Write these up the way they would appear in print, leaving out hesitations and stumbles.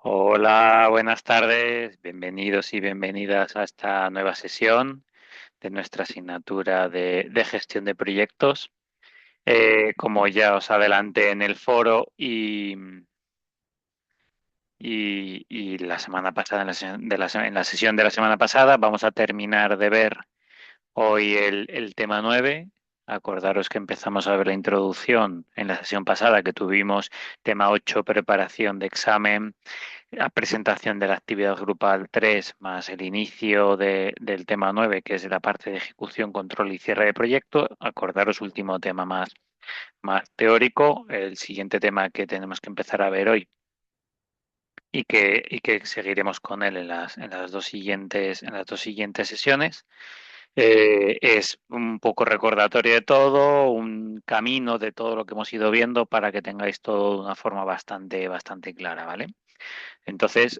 Hola, buenas tardes, bienvenidos y bienvenidas a esta nueva sesión de nuestra asignatura de gestión de proyectos. Como ya os adelanté en el foro y la semana pasada, en la sesión de la semana pasada, vamos a terminar de ver hoy el tema 9. Acordaros que empezamos a ver la introducción en la sesión pasada que tuvimos tema 8, preparación de examen, la presentación de la actividad grupal 3 más el inicio del tema 9, que es la parte de ejecución, control y cierre de proyecto. Acordaros, último tema más teórico, el siguiente tema que tenemos que empezar a ver hoy y que seguiremos con él en las dos siguientes sesiones. Es un poco recordatorio de todo, un camino de todo lo que hemos ido viendo para que tengáis todo de una forma bastante clara, ¿vale? Entonces,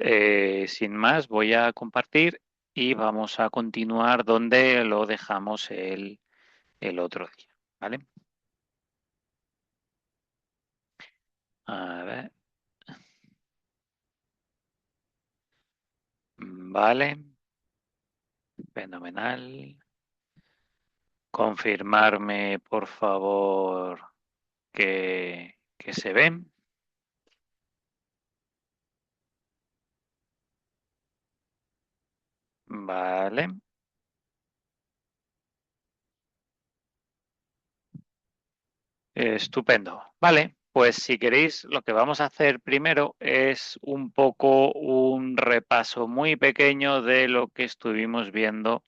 sin más, voy a compartir y vamos a continuar donde lo dejamos el otro día, ¿vale? A ver, vale, fenomenal. Confirmarme, por favor, que se ven. Vale, estupendo. Vale, pues si queréis, lo que vamos a hacer primero es un poco un repaso muy pequeño de lo que estuvimos viendo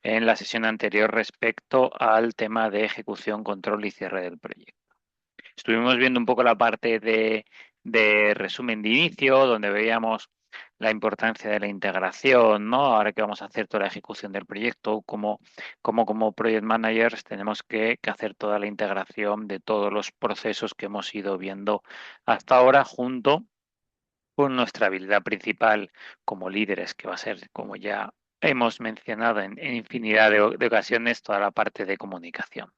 en la sesión anterior respecto al tema de ejecución, control y cierre del proyecto. Estuvimos viendo un poco la parte de resumen de inicio, donde veíamos la importancia de la integración, ¿no? Ahora que vamos a hacer toda la ejecución del proyecto, como project managers tenemos que hacer toda la integración de todos los procesos que hemos ido viendo hasta ahora junto con nuestra habilidad principal como líderes, que va a ser, como ya hemos mencionado en infinidad de ocasiones, toda la parte de comunicación.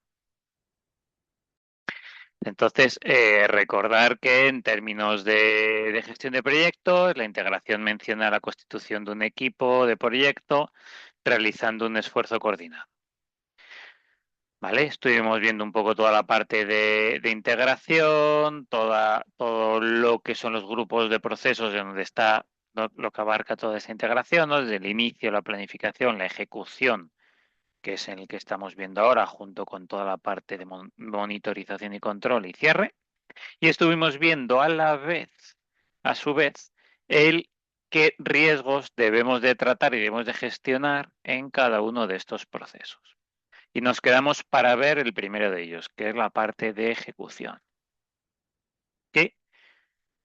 Entonces, recordar que en términos de gestión de proyectos, la integración menciona la constitución de un equipo de proyecto realizando un esfuerzo coordinado. ¿Vale? Estuvimos viendo un poco toda la parte de integración, todo lo que son los grupos de procesos en donde está lo que abarca toda esa integración, ¿no? Desde el inicio, la planificación, la ejecución, que es en el que estamos viendo ahora, junto con toda la parte de monitorización y control y cierre. Y estuvimos viendo a su vez, el qué riesgos debemos de tratar y debemos de gestionar en cada uno de estos procesos. Y nos quedamos para ver el primero de ellos, que es la parte de ejecución. Que,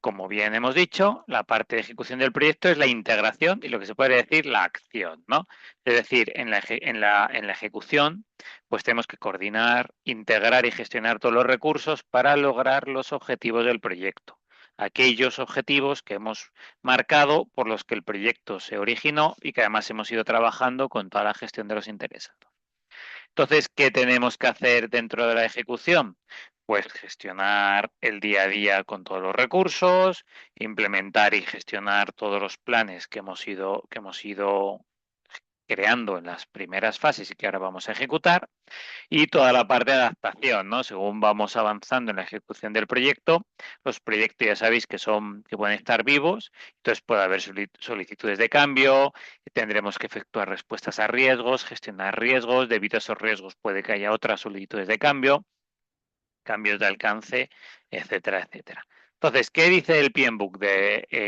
como bien hemos dicho, la parte de ejecución del proyecto es la integración y lo que se puede decir la acción, ¿no? Es decir, en la ejecución, pues tenemos que coordinar, integrar y gestionar todos los recursos para lograr los objetivos del proyecto. Aquellos objetivos que hemos marcado por los que el proyecto se originó y que además hemos ido trabajando con toda la gestión de los interesados. Entonces, ¿qué tenemos que hacer dentro de la ejecución? Pues gestionar el día a día con todos los recursos, implementar y gestionar todos los planes que hemos ido creando en las primeras fases y que ahora vamos a ejecutar, y toda la parte de adaptación, ¿no? Según vamos avanzando en la ejecución del proyecto, los proyectos ya sabéis que pueden estar vivos, entonces puede haber solicitudes de cambio, tendremos que efectuar respuestas a riesgos, gestionar riesgos, debido a esos riesgos puede que haya otras solicitudes de cambio, cambios de alcance, etcétera, etcétera. Entonces, ¿qué dice el PMBOK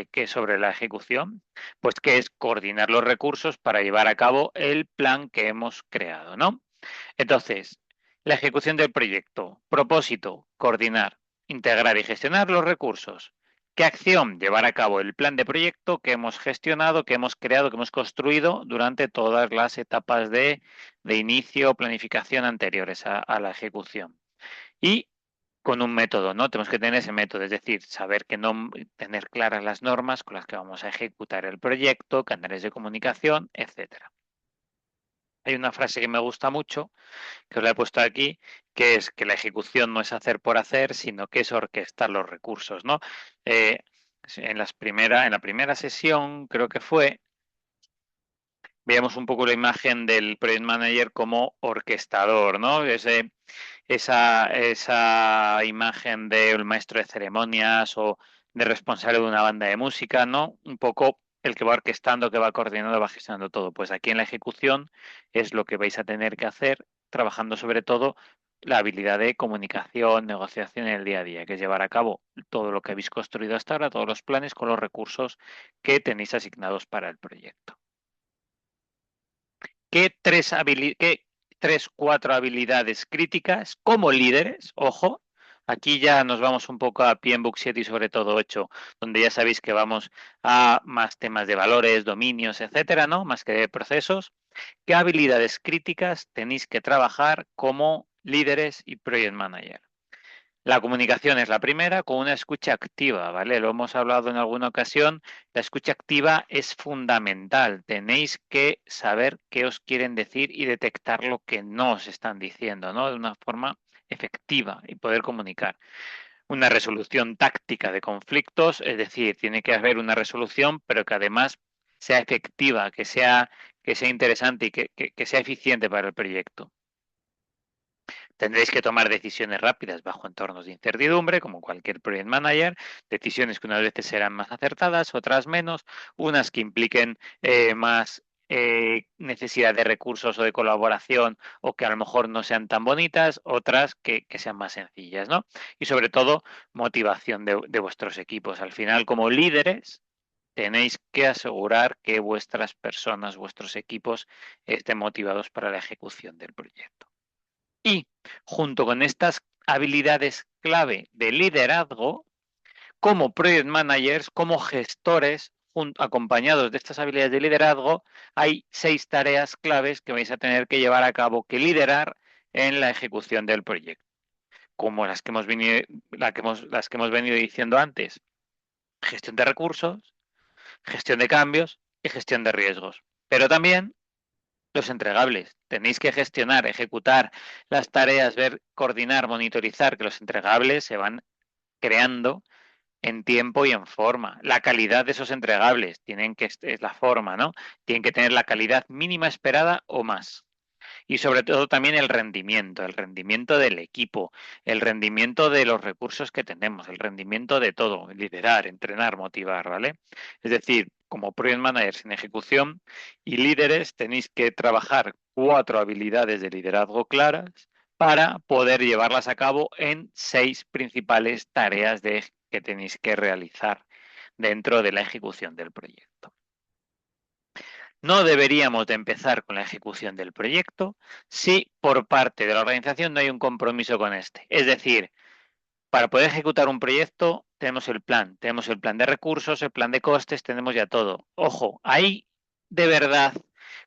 que sobre la ejecución? Pues que es coordinar los recursos para llevar a cabo el plan que hemos creado, ¿no? Entonces, la ejecución del proyecto. Propósito, coordinar, integrar y gestionar los recursos. ¿Qué acción? Llevar a cabo el plan de proyecto que hemos gestionado, que hemos creado, que hemos construido durante todas las etapas de inicio, planificación anteriores a la ejecución. Y con un método, ¿no? Tenemos que tener ese método, es decir, saber que no tener claras las normas con las que vamos a ejecutar el proyecto, canales de comunicación, etcétera. Hay una frase que me gusta mucho, que os la he puesto aquí, que es que la ejecución no es hacer por hacer, sino que es orquestar los recursos, ¿no? En la primera sesión, creo que fue, veíamos un poco la imagen del Project Manager como orquestador, ¿no? Esa imagen del maestro de ceremonias o de responsable de una banda de música, ¿no? Un poco el que va orquestando, que va coordinando, va gestionando todo. Pues aquí en la ejecución es lo que vais a tener que hacer, trabajando sobre todo la habilidad de comunicación, negociación en el día a día, que es llevar a cabo todo lo que habéis construido hasta ahora, todos los planes con los recursos que tenéis asignados para el proyecto. ¿Qué tres, cuatro habilidades críticas como líderes? Ojo, aquí ya nos vamos un poco a PMBOK 7 y sobre todo 8, donde ya sabéis que vamos a más temas de valores, dominios, etcétera, ¿no? Más que de procesos. ¿Qué habilidades críticas tenéis que trabajar como líderes y project manager? La comunicación es la primera, con una escucha activa, ¿vale? Lo hemos hablado en alguna ocasión. La escucha activa es fundamental. Tenéis que saber qué os quieren decir y detectar lo que no os están diciendo, ¿no? De una forma efectiva y poder comunicar. Una resolución táctica de conflictos, es decir, tiene que haber una resolución, pero que además sea efectiva, que sea interesante y que sea eficiente para el proyecto. Tendréis que tomar decisiones rápidas bajo entornos de incertidumbre, como cualquier project manager, decisiones que unas veces serán más acertadas, otras menos, unas que impliquen más necesidad de recursos o de colaboración o que a lo mejor no sean tan bonitas, otras que sean más sencillas, ¿no? Y sobre todo, motivación de vuestros equipos. Al final, como líderes, tenéis que asegurar que vuestras personas, vuestros equipos estén motivados para la ejecución del proyecto. Y junto con estas habilidades clave de liderazgo, como project managers, como gestores, acompañados de estas habilidades de liderazgo, hay 6 tareas claves que vais a tener que llevar a cabo, que liderar en la ejecución del proyecto, como las que hemos venido diciendo antes: gestión de recursos, gestión de cambios y gestión de riesgos. Pero también los entregables. Tenéis que gestionar, ejecutar las tareas, ver, coordinar, monitorizar que los entregables se van creando en tiempo y en forma. La calidad de esos entregables es la forma, ¿no? Tienen que tener la calidad mínima esperada o más. Y sobre todo también el rendimiento del equipo, el rendimiento de los recursos que tenemos, el rendimiento de todo, liderar, entrenar, motivar, ¿vale? Es decir, como project managers en ejecución y líderes tenéis que trabajar 4 habilidades de liderazgo claras para poder llevarlas a cabo en 6 principales tareas que tenéis que realizar dentro de la ejecución del proyecto. No deberíamos de empezar con la ejecución del proyecto si por parte de la organización no hay un compromiso con este. Es decir, para poder ejecutar un proyecto tenemos el plan de recursos, el plan de costes, tenemos ya todo. Ojo, ¿hay de verdad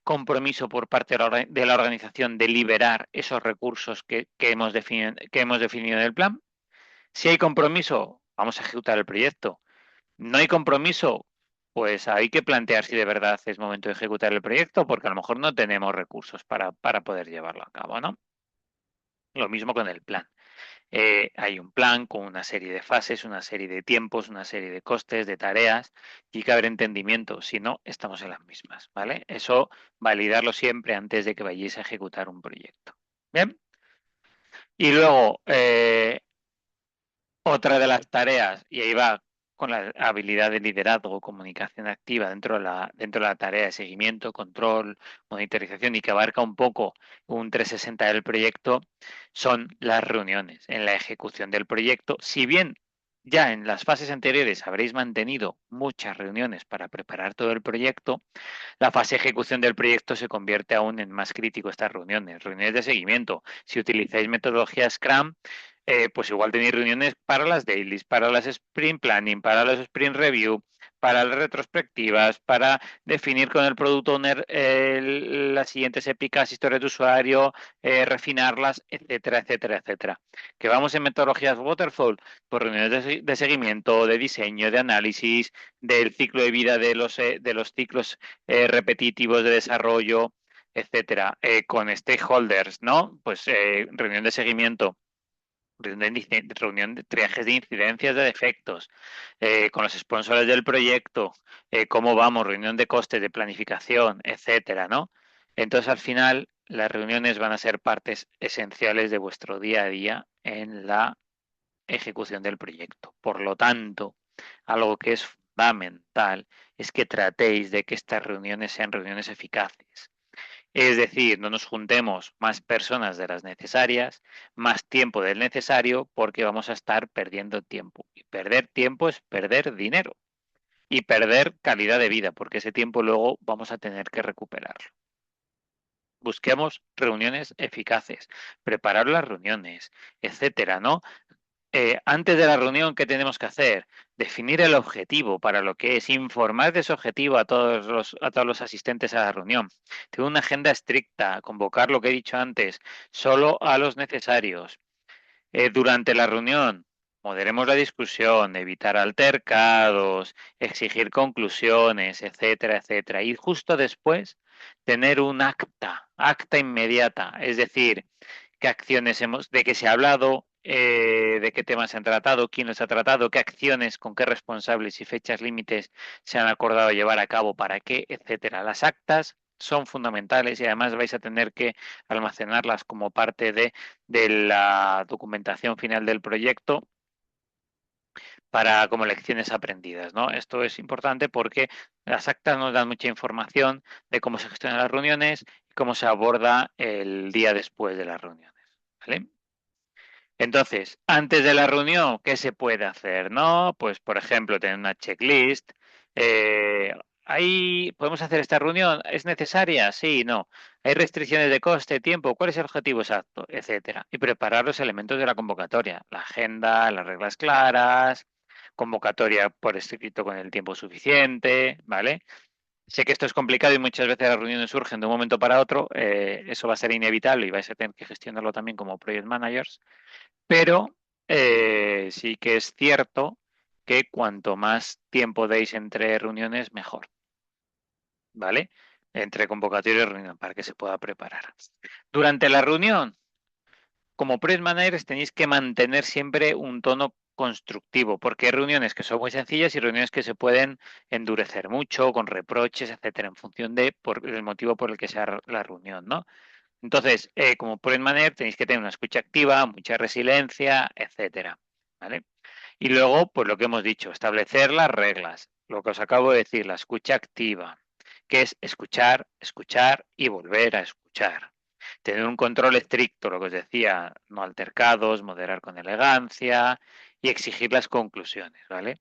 compromiso por parte de la organización de liberar esos recursos que hemos definido en el plan? Si hay compromiso, vamos a ejecutar el proyecto. No hay compromiso, pues hay que plantear si de verdad es momento de ejecutar el proyecto, porque a lo mejor no tenemos recursos para poder llevarlo a cabo, ¿no? Lo mismo con el plan. Hay un plan con una serie de fases, una serie de tiempos, una serie de costes, de tareas, y que haber entendimiento, si no, estamos en las mismas, ¿vale? Eso, validarlo siempre antes de que vayáis a ejecutar un proyecto. Bien. Y luego, otra de las tareas, y ahí va con la habilidad de liderazgo, comunicación activa dentro de la tarea de seguimiento, control, monitorización y que abarca un poco un 360 del proyecto, son las reuniones en la ejecución del proyecto. Si bien ya en las fases anteriores habréis mantenido muchas reuniones para preparar todo el proyecto, la fase de ejecución del proyecto se convierte aún en más crítico estas reuniones, reuniones de seguimiento. Si utilizáis metodología Scrum, pues igual tenéis reuniones para las dailies, para las sprint planning, para los sprint review, para las retrospectivas, para definir con el product owner las siguientes épicas, historias de usuario, refinarlas, etcétera, etcétera, etcétera. Que vamos en metodologías waterfall, pues reuniones de seguimiento, de diseño, de análisis, del ciclo de vida de los ciclos repetitivos de desarrollo, etcétera, con stakeholders, ¿no? Pues reunión de seguimiento reunión de triajes de incidencias de defectos, con los sponsors del proyecto, cómo vamos, reunión de costes, de planificación, etcétera, ¿no? Entonces, al final, las reuniones van a ser partes esenciales de vuestro día a día en la ejecución del proyecto. Por lo tanto, algo que es fundamental es que tratéis de que estas reuniones sean reuniones eficaces. Es decir, no nos juntemos más personas de las necesarias, más tiempo del necesario, porque vamos a estar perdiendo tiempo. Y perder tiempo es perder dinero y perder calidad de vida, porque ese tiempo luego vamos a tener que recuperarlo. Busquemos reuniones eficaces, preparar las reuniones, etcétera, ¿no? Antes de la reunión, ¿qué tenemos que hacer? Definir el objetivo para lo que es, informar de ese objetivo a todos los asistentes a la reunión. Tener una agenda estricta, convocar lo que he dicho antes, solo a los necesarios. Durante la reunión, moderemos la discusión, evitar altercados, exigir conclusiones, etcétera, etcétera. Y justo después, tener un acta inmediata, es decir, qué acciones hemos, de qué se ha hablado, de qué temas se han tratado, quién los ha tratado, qué acciones, con qué responsables y fechas límites se han acordado llevar a cabo, para qué, etcétera. Las actas son fundamentales y además vais a tener que almacenarlas como parte de la documentación final del proyecto para como lecciones aprendidas, ¿no? Esto es importante porque las actas nos dan mucha información de cómo se gestionan las reuniones y cómo se aborda el día después de las reuniones, ¿vale? Entonces, antes de la reunión, ¿qué se puede hacer? ¿No? Pues, por ejemplo, tener una checklist. Eh, ¿Podemos hacer esta reunión? ¿Es necesaria? Sí, no. ¿Hay restricciones de coste, tiempo? ¿Cuál es el objetivo exacto? Etcétera. Y preparar los elementos de la convocatoria. La agenda, las reglas claras, convocatoria por escrito con el tiempo suficiente, ¿vale? Sé que esto es complicado y muchas veces las reuniones surgen de un momento para otro. Eso va a ser inevitable y vais a tener que gestionarlo también como project managers. Pero sí que es cierto que cuanto más tiempo deis entre reuniones, mejor, ¿vale? Entre convocatoria y reunión, para que se pueda preparar. Durante la reunión, como project managers, tenéis que mantener siempre un tono constructivo, porque hay reuniones que son muy sencillas y reuniones que se pueden endurecer mucho, con reproches, etcétera, en función del motivo por el que sea la reunión, ¿no? Entonces, como project manager, tenéis que tener una escucha activa, mucha resiliencia, etcétera, ¿vale? Y luego, pues lo que hemos dicho, establecer las reglas, lo que os acabo de decir, la escucha activa, que es escuchar, escuchar y volver a escuchar. Tener un control estricto, lo que os decía, no altercados, moderar con elegancia y exigir las conclusiones, ¿vale?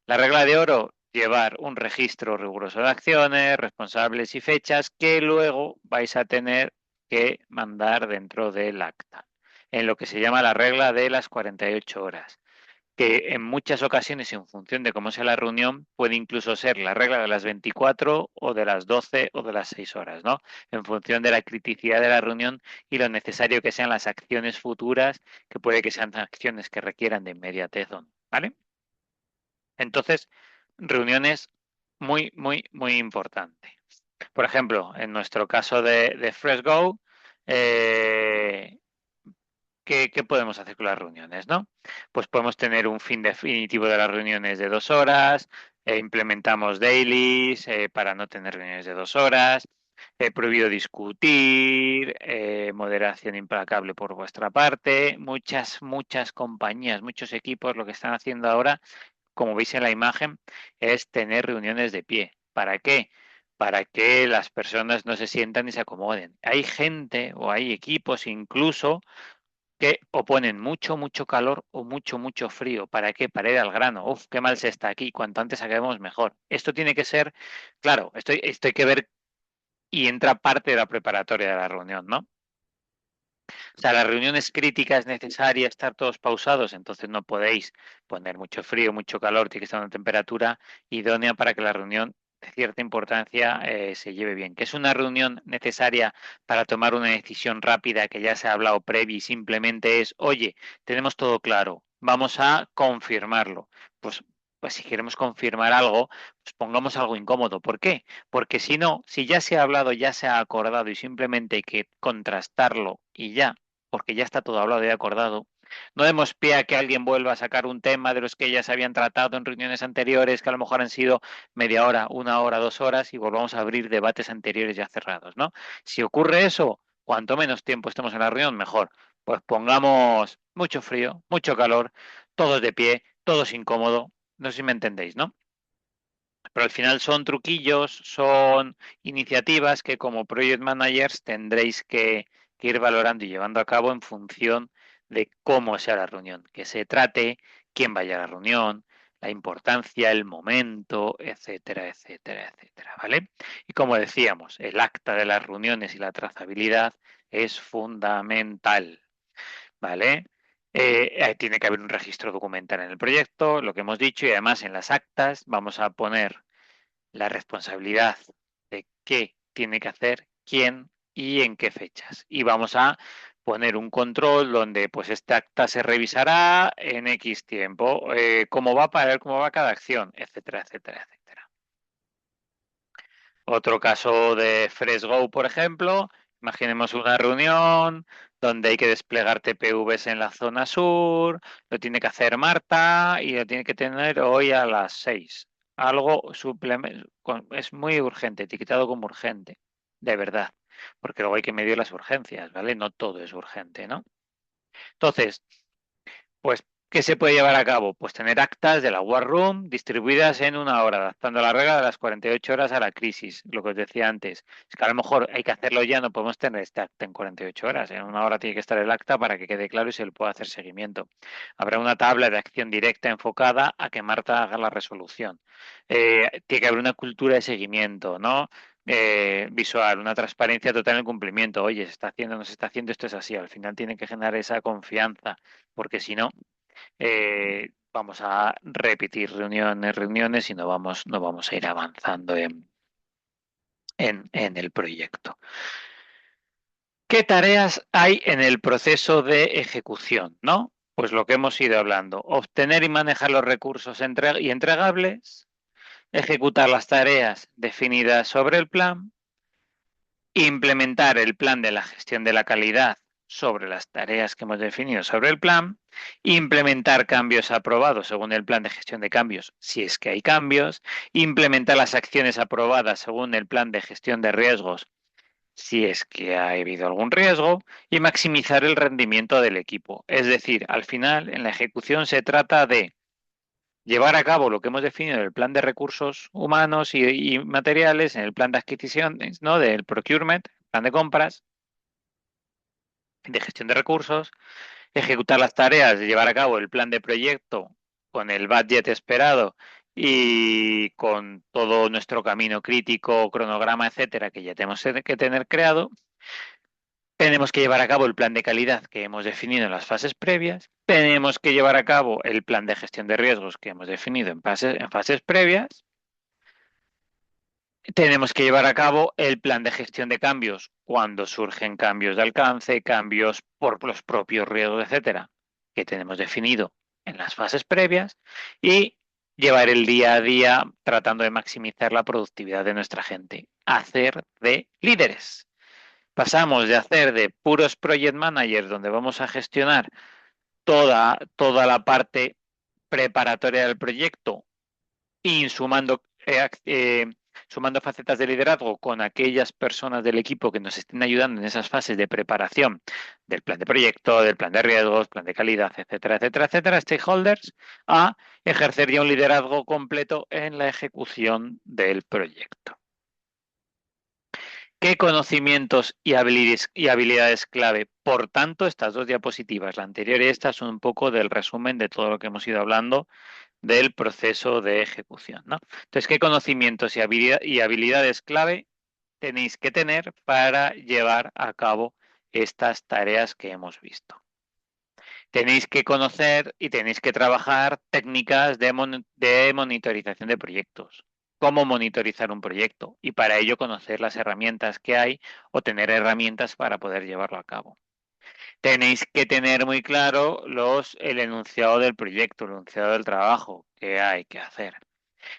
La regla de oro, llevar un registro riguroso de acciones, responsables y fechas que luego vais a tener que mandar dentro del acta, en lo que se llama la regla de las 48 horas, que en muchas ocasiones, en función de cómo sea la reunión, puede incluso ser la regla de las 24 o de las 12 o de las 6 horas, ¿no? En función de la criticidad de la reunión y lo necesario que sean las acciones futuras, que puede que sean acciones que requieran de inmediatez, ¿vale? Entonces, reuniones muy, muy, muy importante. Por ejemplo, en nuestro caso de FreshGo, eh, ¿qué podemos hacer con las reuniones, no? Pues podemos tener un fin definitivo de las reuniones de 2 horas, implementamos dailies para no tener reuniones de 2 horas, prohibido discutir, moderación implacable por vuestra parte. Muchas compañías, muchos equipos lo que están haciendo ahora, como veis en la imagen, es tener reuniones de pie. ¿Para qué? Para que las personas no se sientan y se acomoden. Hay gente o hay equipos incluso que oponen mucho calor o mucho frío. ¿Para qué? Para ir al grano. Uf, qué mal se está aquí. Cuanto antes acabemos mejor. Esto tiene que ser, claro, esto hay que ver y entra parte de la preparatoria de la reunión, ¿no? O sea, la reunión es crítica, es necesaria estar todos pausados, entonces no podéis poner mucho frío, mucho calor, tiene que estar a una temperatura idónea para que la reunión de cierta importancia se lleve bien. Que es una reunión necesaria para tomar una decisión rápida que ya se ha hablado previo y simplemente es, oye, tenemos todo claro, vamos a confirmarlo. Pues si queremos confirmar algo, pues pongamos algo incómodo. ¿Por qué? Porque si no, si ya se ha hablado, ya se ha acordado y simplemente hay que contrastarlo y ya, porque ya está todo hablado y acordado, No demos pie a que alguien vuelva a sacar un tema de los que ya se habían tratado en reuniones anteriores, que a lo mejor han sido media hora, una hora, 2 horas, y volvamos a abrir debates anteriores ya cerrados, ¿no? Si ocurre eso, cuanto menos tiempo estemos en la reunión, mejor. Pues pongamos mucho frío, mucho calor, todos de pie, todos incómodos. No sé si me entendéis, ¿no? Pero al final son truquillos, son iniciativas que como project managers tendréis que ir valorando y llevando a cabo en función de cómo sea la reunión, que se trate, quién vaya a la reunión, la importancia, el momento, etcétera, etcétera, etcétera, ¿vale? Y como decíamos, el acta de las reuniones y la trazabilidad es fundamental, ¿vale? Tiene que haber un registro documental en el proyecto, lo que hemos dicho, y además en las actas vamos a poner la responsabilidad de qué tiene que hacer, quién y en qué fechas. Y vamos a poner un control donde pues este acta se revisará en X tiempo, cómo va para ver cómo va cada acción, etcétera, etcétera, etcétera. Otro caso de FreshGo, por ejemplo, imaginemos una reunión donde hay que desplegar TPVs en la zona sur, lo tiene que hacer Marta y lo tiene que tener hoy a las 6. Algo es muy urgente, etiquetado como urgente, de verdad, porque luego hay que medir las urgencias, ¿vale? No todo es urgente, ¿no? Entonces, pues, ¿qué se puede llevar a cabo? Pues tener actas de la War Room distribuidas en una hora, adaptando la regla de las 48 horas a la crisis, lo que os decía antes. Es que a lo mejor hay que hacerlo ya, no podemos tener este acta en 48 horas. En una hora tiene que estar el acta para que quede claro y se le pueda hacer seguimiento. Habrá una tabla de acción directa enfocada a que Marta haga la resolución. Tiene que haber una cultura de seguimiento, ¿no? Visual, una transparencia total en el cumplimiento. Oye, se está haciendo, no se está haciendo, esto es así. Al final tiene que generar esa confianza, porque si no, vamos a repetir reuniones, reuniones y no vamos a ir avanzando en el proyecto. ¿Qué tareas hay en el proceso de ejecución? ¿No? Pues lo que hemos ido hablando, obtener y manejar los recursos y entregables, ejecutar las tareas definidas sobre el plan, implementar el plan de la gestión de la calidad sobre las tareas que hemos definido sobre el plan, implementar cambios aprobados según el plan de gestión de cambios, si es que hay cambios, implementar las acciones aprobadas según el plan de gestión de riesgos, si es que ha habido algún riesgo, y maximizar el rendimiento del equipo. Es decir, al final, en la ejecución se trata de llevar a cabo lo que hemos definido en el plan de recursos humanos y materiales, en el plan de adquisiciones, ¿no? Del procurement, plan de compras, de gestión de recursos, ejecutar las tareas, llevar a cabo el plan de proyecto con el budget esperado y con todo nuestro camino crítico, cronograma, etcétera, que ya tenemos que tener creado. Tenemos que llevar a cabo el plan de calidad que hemos definido en las fases previas. Tenemos que llevar a cabo el plan de gestión de riesgos que hemos definido en fases previas. Tenemos que llevar a cabo el plan de gestión de cambios cuando surgen cambios de alcance, cambios por los propios riesgos, etcétera, que tenemos definido en las fases previas y llevar el día a día tratando de maximizar la productividad de nuestra gente. Hacer de líderes. Pasamos de hacer de puros project managers donde vamos a gestionar toda la parte preparatoria del proyecto y sumando facetas de liderazgo con aquellas personas del equipo que nos estén ayudando en esas fases de preparación del plan de proyecto, del plan de riesgos, plan de calidad, etcétera, etcétera, etcétera, stakeholders, a ejercer ya un liderazgo completo en la ejecución del proyecto. ¿Qué conocimientos y habilidades clave? Por tanto, estas dos diapositivas, la anterior y esta, son un poco del resumen de todo lo que hemos ido hablando del proceso de ejecución, ¿no? Entonces, ¿qué conocimientos y habilidades clave tenéis que tener para llevar a cabo estas tareas que hemos visto? Tenéis que conocer y tenéis que trabajar técnicas de monitorización de proyectos. Cómo monitorizar un proyecto y para ello conocer las herramientas que hay o tener herramientas para poder llevarlo a cabo. Tenéis que tener muy claro el enunciado del proyecto, el enunciado del trabajo que hay que hacer.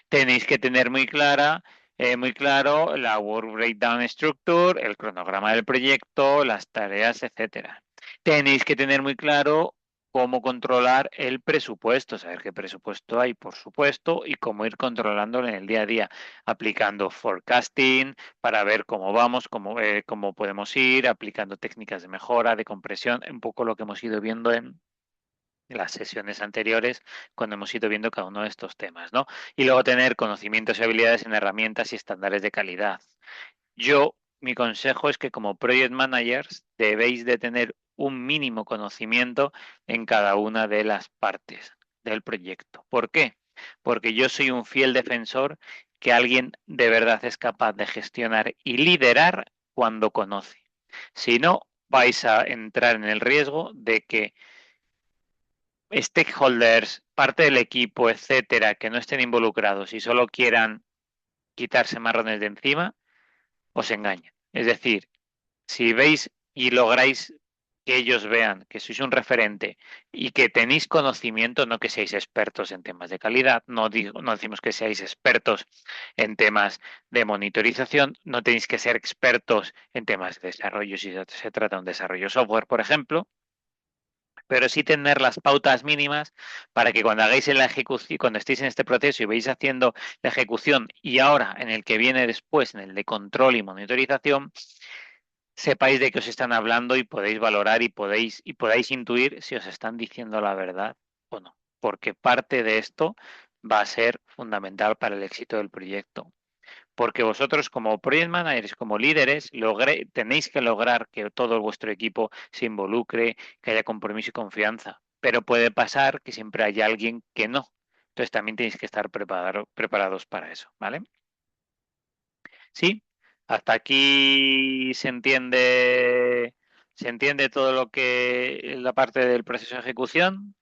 Tenéis que tener muy claro la Work Breakdown Structure, el cronograma del proyecto, las tareas, etcétera. Tenéis que tener muy claro cómo controlar el presupuesto, saber qué presupuesto hay, por supuesto, y cómo ir controlándolo en el día a día, aplicando forecasting para ver cómo vamos, cómo podemos ir, aplicando técnicas de mejora, de compresión, un poco lo que hemos ido viendo en las sesiones anteriores cuando hemos ido viendo cada uno de estos temas, ¿no? Y luego tener conocimientos y habilidades en herramientas y estándares de calidad. Mi consejo es que como project managers debéis de tener un mínimo conocimiento en cada una de las partes del proyecto. ¿Por qué? Porque yo soy un fiel defensor que alguien de verdad es capaz de gestionar y liderar cuando conoce. Si no, vais a entrar en el riesgo de que stakeholders, parte del equipo, etcétera, que no estén involucrados y solo quieran quitarse marrones de encima, os engañen. Es decir, si veis y lográis que ellos vean que sois un referente y que tenéis conocimiento, no que seáis expertos en temas de calidad, no decimos que seáis expertos en temas de monitorización, no tenéis que ser expertos en temas de desarrollo si se trata de un desarrollo software, por ejemplo, pero sí tener las pautas mínimas para que cuando hagáis en la ejecución, cuando estéis en este proceso y vais haciendo la ejecución y ahora en el que viene después, en el de control y monitorización, sepáis de qué os están hablando y podéis valorar y podáis intuir si os están diciendo la verdad o no, porque parte de esto va a ser fundamental para el éxito del proyecto. Porque vosotros como project managers, como líderes, tenéis que lograr que todo vuestro equipo se involucre, que haya compromiso y confianza. Pero puede pasar que siempre haya alguien que no. Entonces también tenéis que estar preparados para eso, ¿vale? Sí, hasta aquí se entiende todo lo que la parte del proceso de ejecución.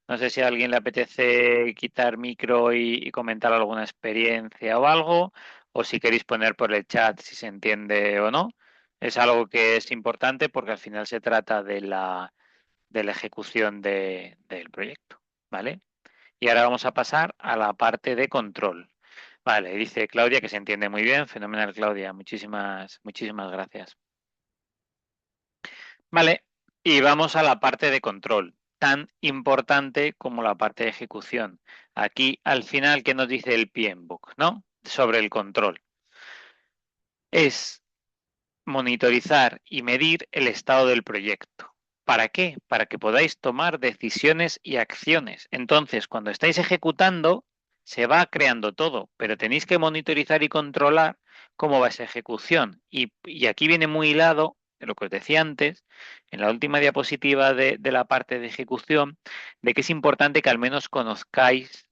No sé si a alguien le apetece quitar micro y comentar alguna experiencia o algo, o si queréis poner por el chat si se entiende o no. Es algo que es importante porque al final se trata de la ejecución del proyecto, ¿vale? Y ahora vamos a pasar a la parte de control. Vale, dice Claudia que se entiende muy bien. Fenomenal, Claudia. Muchísimas, muchísimas gracias. Vale, y vamos a la parte de control, tan importante como la parte de ejecución. Aquí, al final, ¿qué nos dice el PMBOK, no? Sobre el control. Es monitorizar y medir el estado del proyecto. ¿Para qué? Para que podáis tomar decisiones y acciones. Entonces, cuando estáis ejecutando, se va creando todo, pero tenéis que monitorizar y controlar cómo va esa ejecución. Y aquí viene muy hilado de lo que os decía antes, en la última diapositiva de la parte de ejecución, de que es importante que al menos conozcáis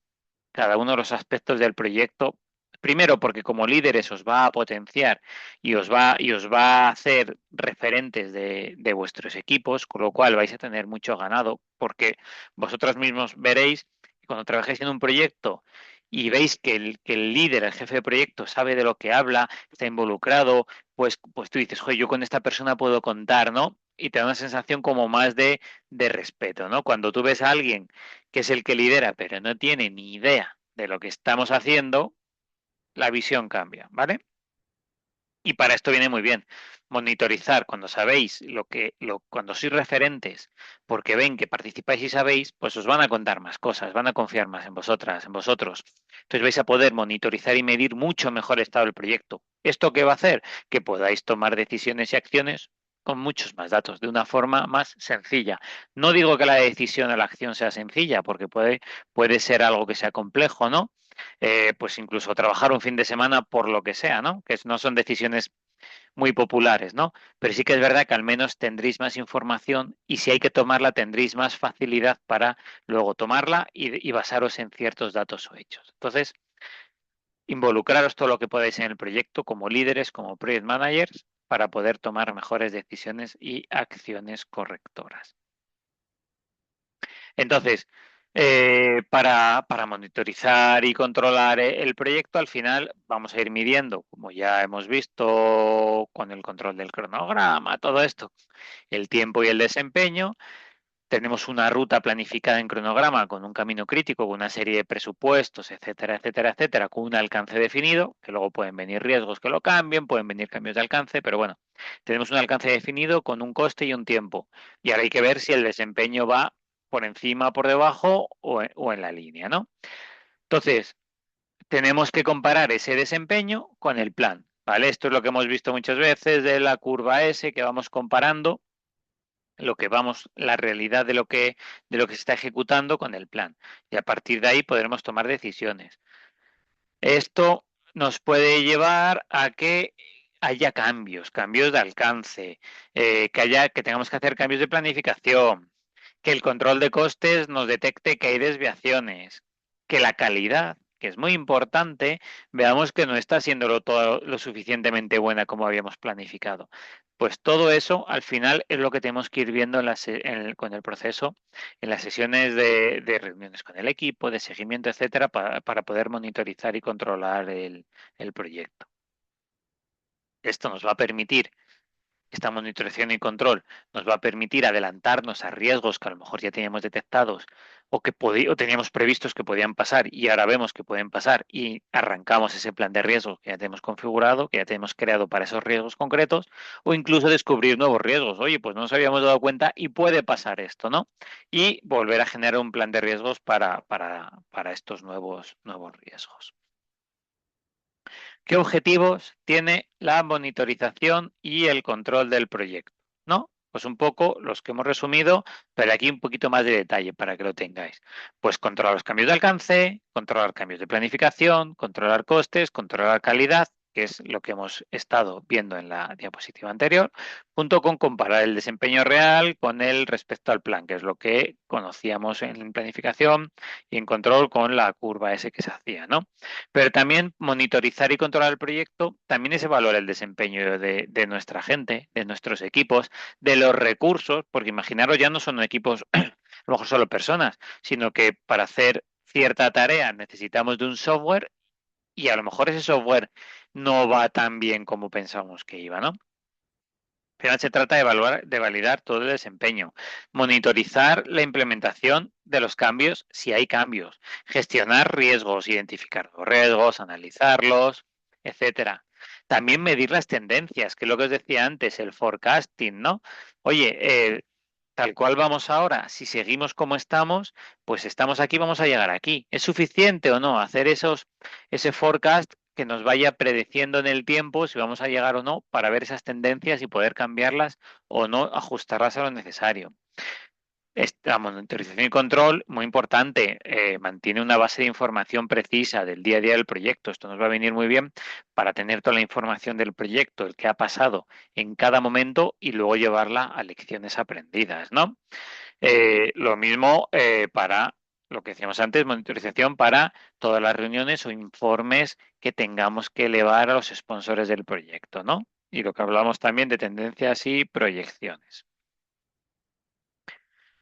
cada uno de los aspectos del proyecto. Primero, porque como líderes os va a potenciar y os va a hacer referentes de vuestros equipos, con lo cual vais a tener mucho ganado, porque vosotros mismos veréis que cuando trabajéis en un proyecto y veis que el líder, el jefe de proyecto, sabe de lo que habla, está involucrado, pues tú dices, joder, yo con esta persona puedo contar, ¿no? Y te da una sensación como más de respeto, ¿no? Cuando tú ves a alguien que es el que lidera, pero no tiene ni idea de lo que estamos haciendo, la visión cambia, ¿vale? Y para esto viene muy bien monitorizar cuando sabéis cuando sois referentes, porque ven que participáis y sabéis, pues os van a contar más cosas, van a confiar más en vosotras, en vosotros. Entonces vais a poder monitorizar y medir mucho mejor el estado del proyecto. ¿Esto qué va a hacer? Que podáis tomar decisiones y acciones con muchos más datos, de una forma más sencilla. No digo que la decisión o la acción sea sencilla, porque puede ser algo que sea complejo, ¿no? Pues incluso trabajar un fin de semana por lo que sea, ¿no? Que no son decisiones muy populares, ¿no? Pero sí que es verdad que al menos tendréis más información y si hay que tomarla tendréis más facilidad para luego tomarla y basaros en ciertos datos o hechos. Entonces, involucraros todo lo que podáis en el proyecto como líderes, como project managers, para poder tomar mejores decisiones y acciones correctoras. Entonces, para monitorizar y controlar el proyecto, al final vamos a ir midiendo, como ya hemos visto con el control del cronograma, todo esto, el tiempo y el desempeño. Tenemos una ruta planificada en cronograma con un camino crítico, con una serie de presupuestos, etcétera, etcétera, etcétera, con un alcance definido, que luego pueden venir riesgos que lo cambien, pueden venir cambios de alcance, pero bueno, tenemos un alcance definido con un coste y un tiempo. Y ahora hay que ver si el desempeño va por encima, por debajo o en la línea, ¿no? Entonces, tenemos que comparar ese desempeño con el plan, ¿vale? Esto es lo que hemos visto muchas veces de la curva S, que vamos comparando la realidad de lo que se está ejecutando con el plan. Y a partir de ahí podremos tomar decisiones. Esto nos puede llevar a que haya cambios de alcance, que tengamos que hacer cambios de planificación, que el control de costes nos detecte que hay desviaciones, que la calidad, que es muy importante, veamos que no está siendo todo lo suficientemente buena como habíamos planificado. Pues todo eso al final es lo que tenemos que ir viendo con el proceso, en las sesiones de reuniones con el equipo, de seguimiento, etcétera, para poder monitorizar y controlar el proyecto. Esto nos va a permitir esta monitorización y control nos va a permitir adelantarnos a riesgos que a lo mejor ya teníamos detectados o teníamos previstos que podían pasar y ahora vemos que pueden pasar y arrancamos ese plan de riesgos que ya tenemos configurado, que ya tenemos creado para esos riesgos concretos, o incluso descubrir nuevos riesgos. Oye, pues no nos habíamos dado cuenta y puede pasar esto, ¿no? Y volver a generar un plan de riesgos para estos nuevos riesgos. ¿Qué objetivos tiene la monitorización y el control del proyecto? ¿No? Pues un poco los que hemos resumido, pero aquí un poquito más de detalle para que lo tengáis. Pues controlar los cambios de alcance, controlar cambios de planificación, controlar costes, controlar calidad, que es lo que hemos estado viendo en la diapositiva anterior, junto con comparar el desempeño real con el respecto al plan, que es lo que conocíamos en planificación y en control con la curva S que se hacía, ¿no? Pero también monitorizar y controlar el proyecto, también es evaluar el desempeño de nuestra gente, de nuestros equipos, de los recursos, porque imaginaros ya no son equipos, a lo mejor solo personas, sino que para hacer cierta tarea necesitamos de un software y a lo mejor ese software no va tan bien como pensábamos que iba, ¿no? Al final se trata de evaluar, de validar todo el desempeño, monitorizar la implementación de los cambios si hay cambios, gestionar riesgos, identificar los riesgos, analizarlos, etcétera. También medir las tendencias, que es lo que os decía antes, el forecasting, ¿no? Oye, tal cual vamos ahora, si seguimos como estamos, pues estamos aquí, vamos a llegar aquí. ¿Es suficiente o no hacer ese forecast que nos vaya predeciendo en el tiempo si vamos a llegar o no para ver esas tendencias y poder cambiarlas o no, ajustarlas a lo necesario? Esta monitorización y control, muy importante, mantiene una base de información precisa del día a día del proyecto. Esto nos va a venir muy bien para tener toda la información del proyecto, el que ha pasado en cada momento y luego llevarla a lecciones aprendidas, ¿no? Lo mismo para lo que decíamos antes, monitorización para todas las reuniones o informes que tengamos que elevar a los sponsores del proyecto, ¿no? Y lo que hablamos también de tendencias y proyecciones.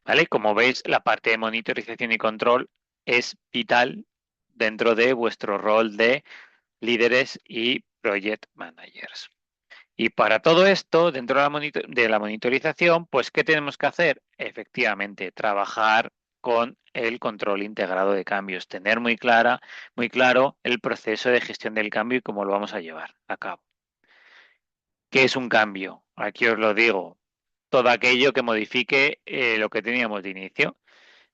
¿Vale? Como veis, la parte de monitorización y control es vital dentro de vuestro rol de líderes y project managers. Y para todo esto, dentro de la monitorización, pues, ¿qué tenemos que hacer? Efectivamente, trabajar con el control integrado de cambios, tener muy claro el proceso de gestión del cambio y cómo lo vamos a llevar a cabo. ¿Qué es un cambio? Aquí os lo digo, todo aquello que modifique lo que teníamos de inicio.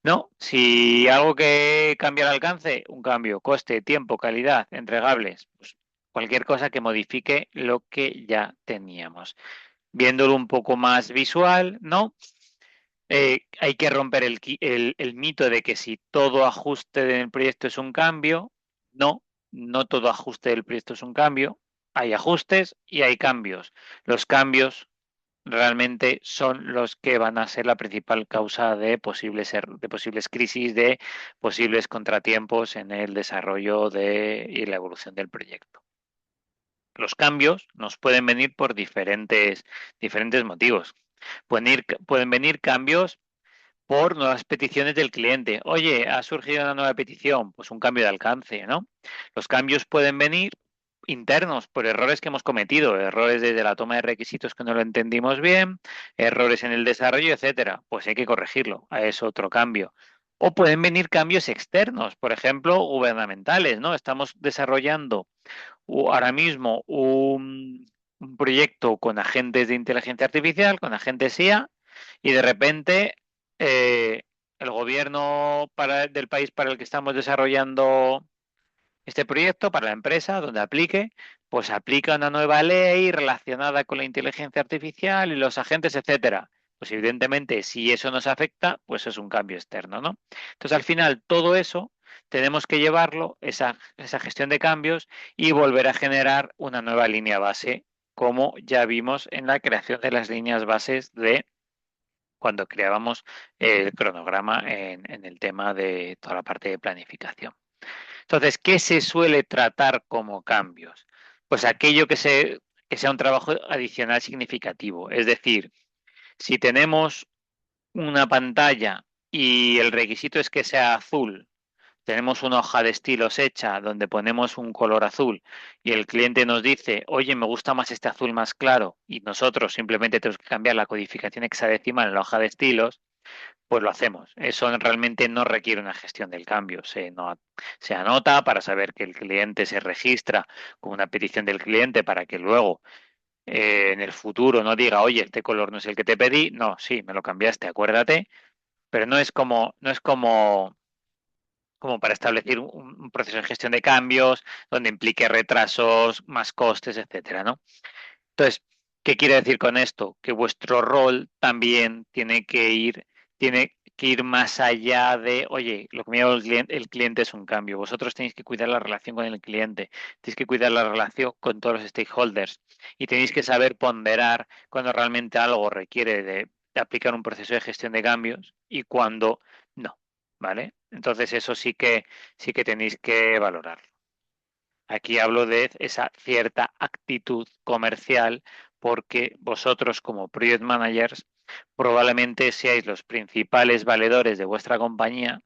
No, si algo que cambia el alcance, un cambio, coste, tiempo, calidad, entregables, pues cualquier cosa que modifique lo que ya teníamos. Viéndolo un poco más visual, ¿no? Hay que romper el mito de que si todo ajuste del proyecto es un cambio. No, no todo ajuste del proyecto es un cambio. Hay ajustes y hay cambios. Los cambios realmente son los que van a ser la principal causa de posibles crisis, de posibles contratiempos en el desarrollo y la evolución del proyecto. Los cambios nos pueden venir por diferentes motivos. Pueden venir cambios por nuevas peticiones del cliente. Oye, ha surgido una nueva petición, pues un cambio de alcance, ¿no? Los cambios pueden venir internos por errores que hemos cometido, errores desde la toma de requisitos que no lo entendimos bien, errores en el desarrollo, etcétera. Pues hay que corregirlo, es otro cambio. O pueden venir cambios externos, por ejemplo, gubernamentales, ¿no? Estamos desarrollando ahora mismo un proyecto con agentes de inteligencia artificial, con agentes IA, y de repente eh, el gobierno del país para el que estamos desarrollando este proyecto, para la empresa donde aplique, pues aplica una nueva ley relacionada con la inteligencia artificial y los agentes, etcétera. Pues evidentemente, si eso nos afecta, pues es un cambio externo, ¿no? Entonces, al final, todo eso tenemos que llevarlo, esa gestión de cambios, y volver a generar una nueva línea base, como ya vimos en la creación de las líneas bases de cuando creábamos el cronograma en el tema de toda la parte de planificación. Entonces, ¿qué se suele tratar como cambios? Pues aquello que sea un trabajo adicional significativo. Es decir, si tenemos una pantalla y el requisito es que sea azul, tenemos una hoja de estilos hecha donde ponemos un color azul y el cliente nos dice, oye, me gusta más este azul más claro, y nosotros simplemente tenemos que cambiar la codificación hexadecimal en la hoja de estilos, pues lo hacemos. Eso realmente no requiere una gestión del cambio. Se anota para saber que el cliente se registra con una petición del cliente para que luego en el futuro no diga, oye, este color no es el que te pedí. No, sí, me lo cambiaste, acuérdate. Pero no es como para establecer un proceso de gestión de cambios donde implique retrasos, más costes, etcétera, ¿no? Entonces, ¿qué quiere decir con esto? Que vuestro rol también tiene que ir más allá de, oye, lo que me llama el cliente es un cambio. Vosotros tenéis que cuidar la relación con el cliente, tenéis que cuidar la relación con todos los stakeholders y tenéis que saber ponderar cuando realmente algo requiere de aplicar un proceso de gestión de cambios y cuando no, ¿vale? Entonces eso sí que tenéis que valorar. Aquí hablo de esa cierta actitud comercial porque vosotros como project managers probablemente seáis los principales valedores de vuestra compañía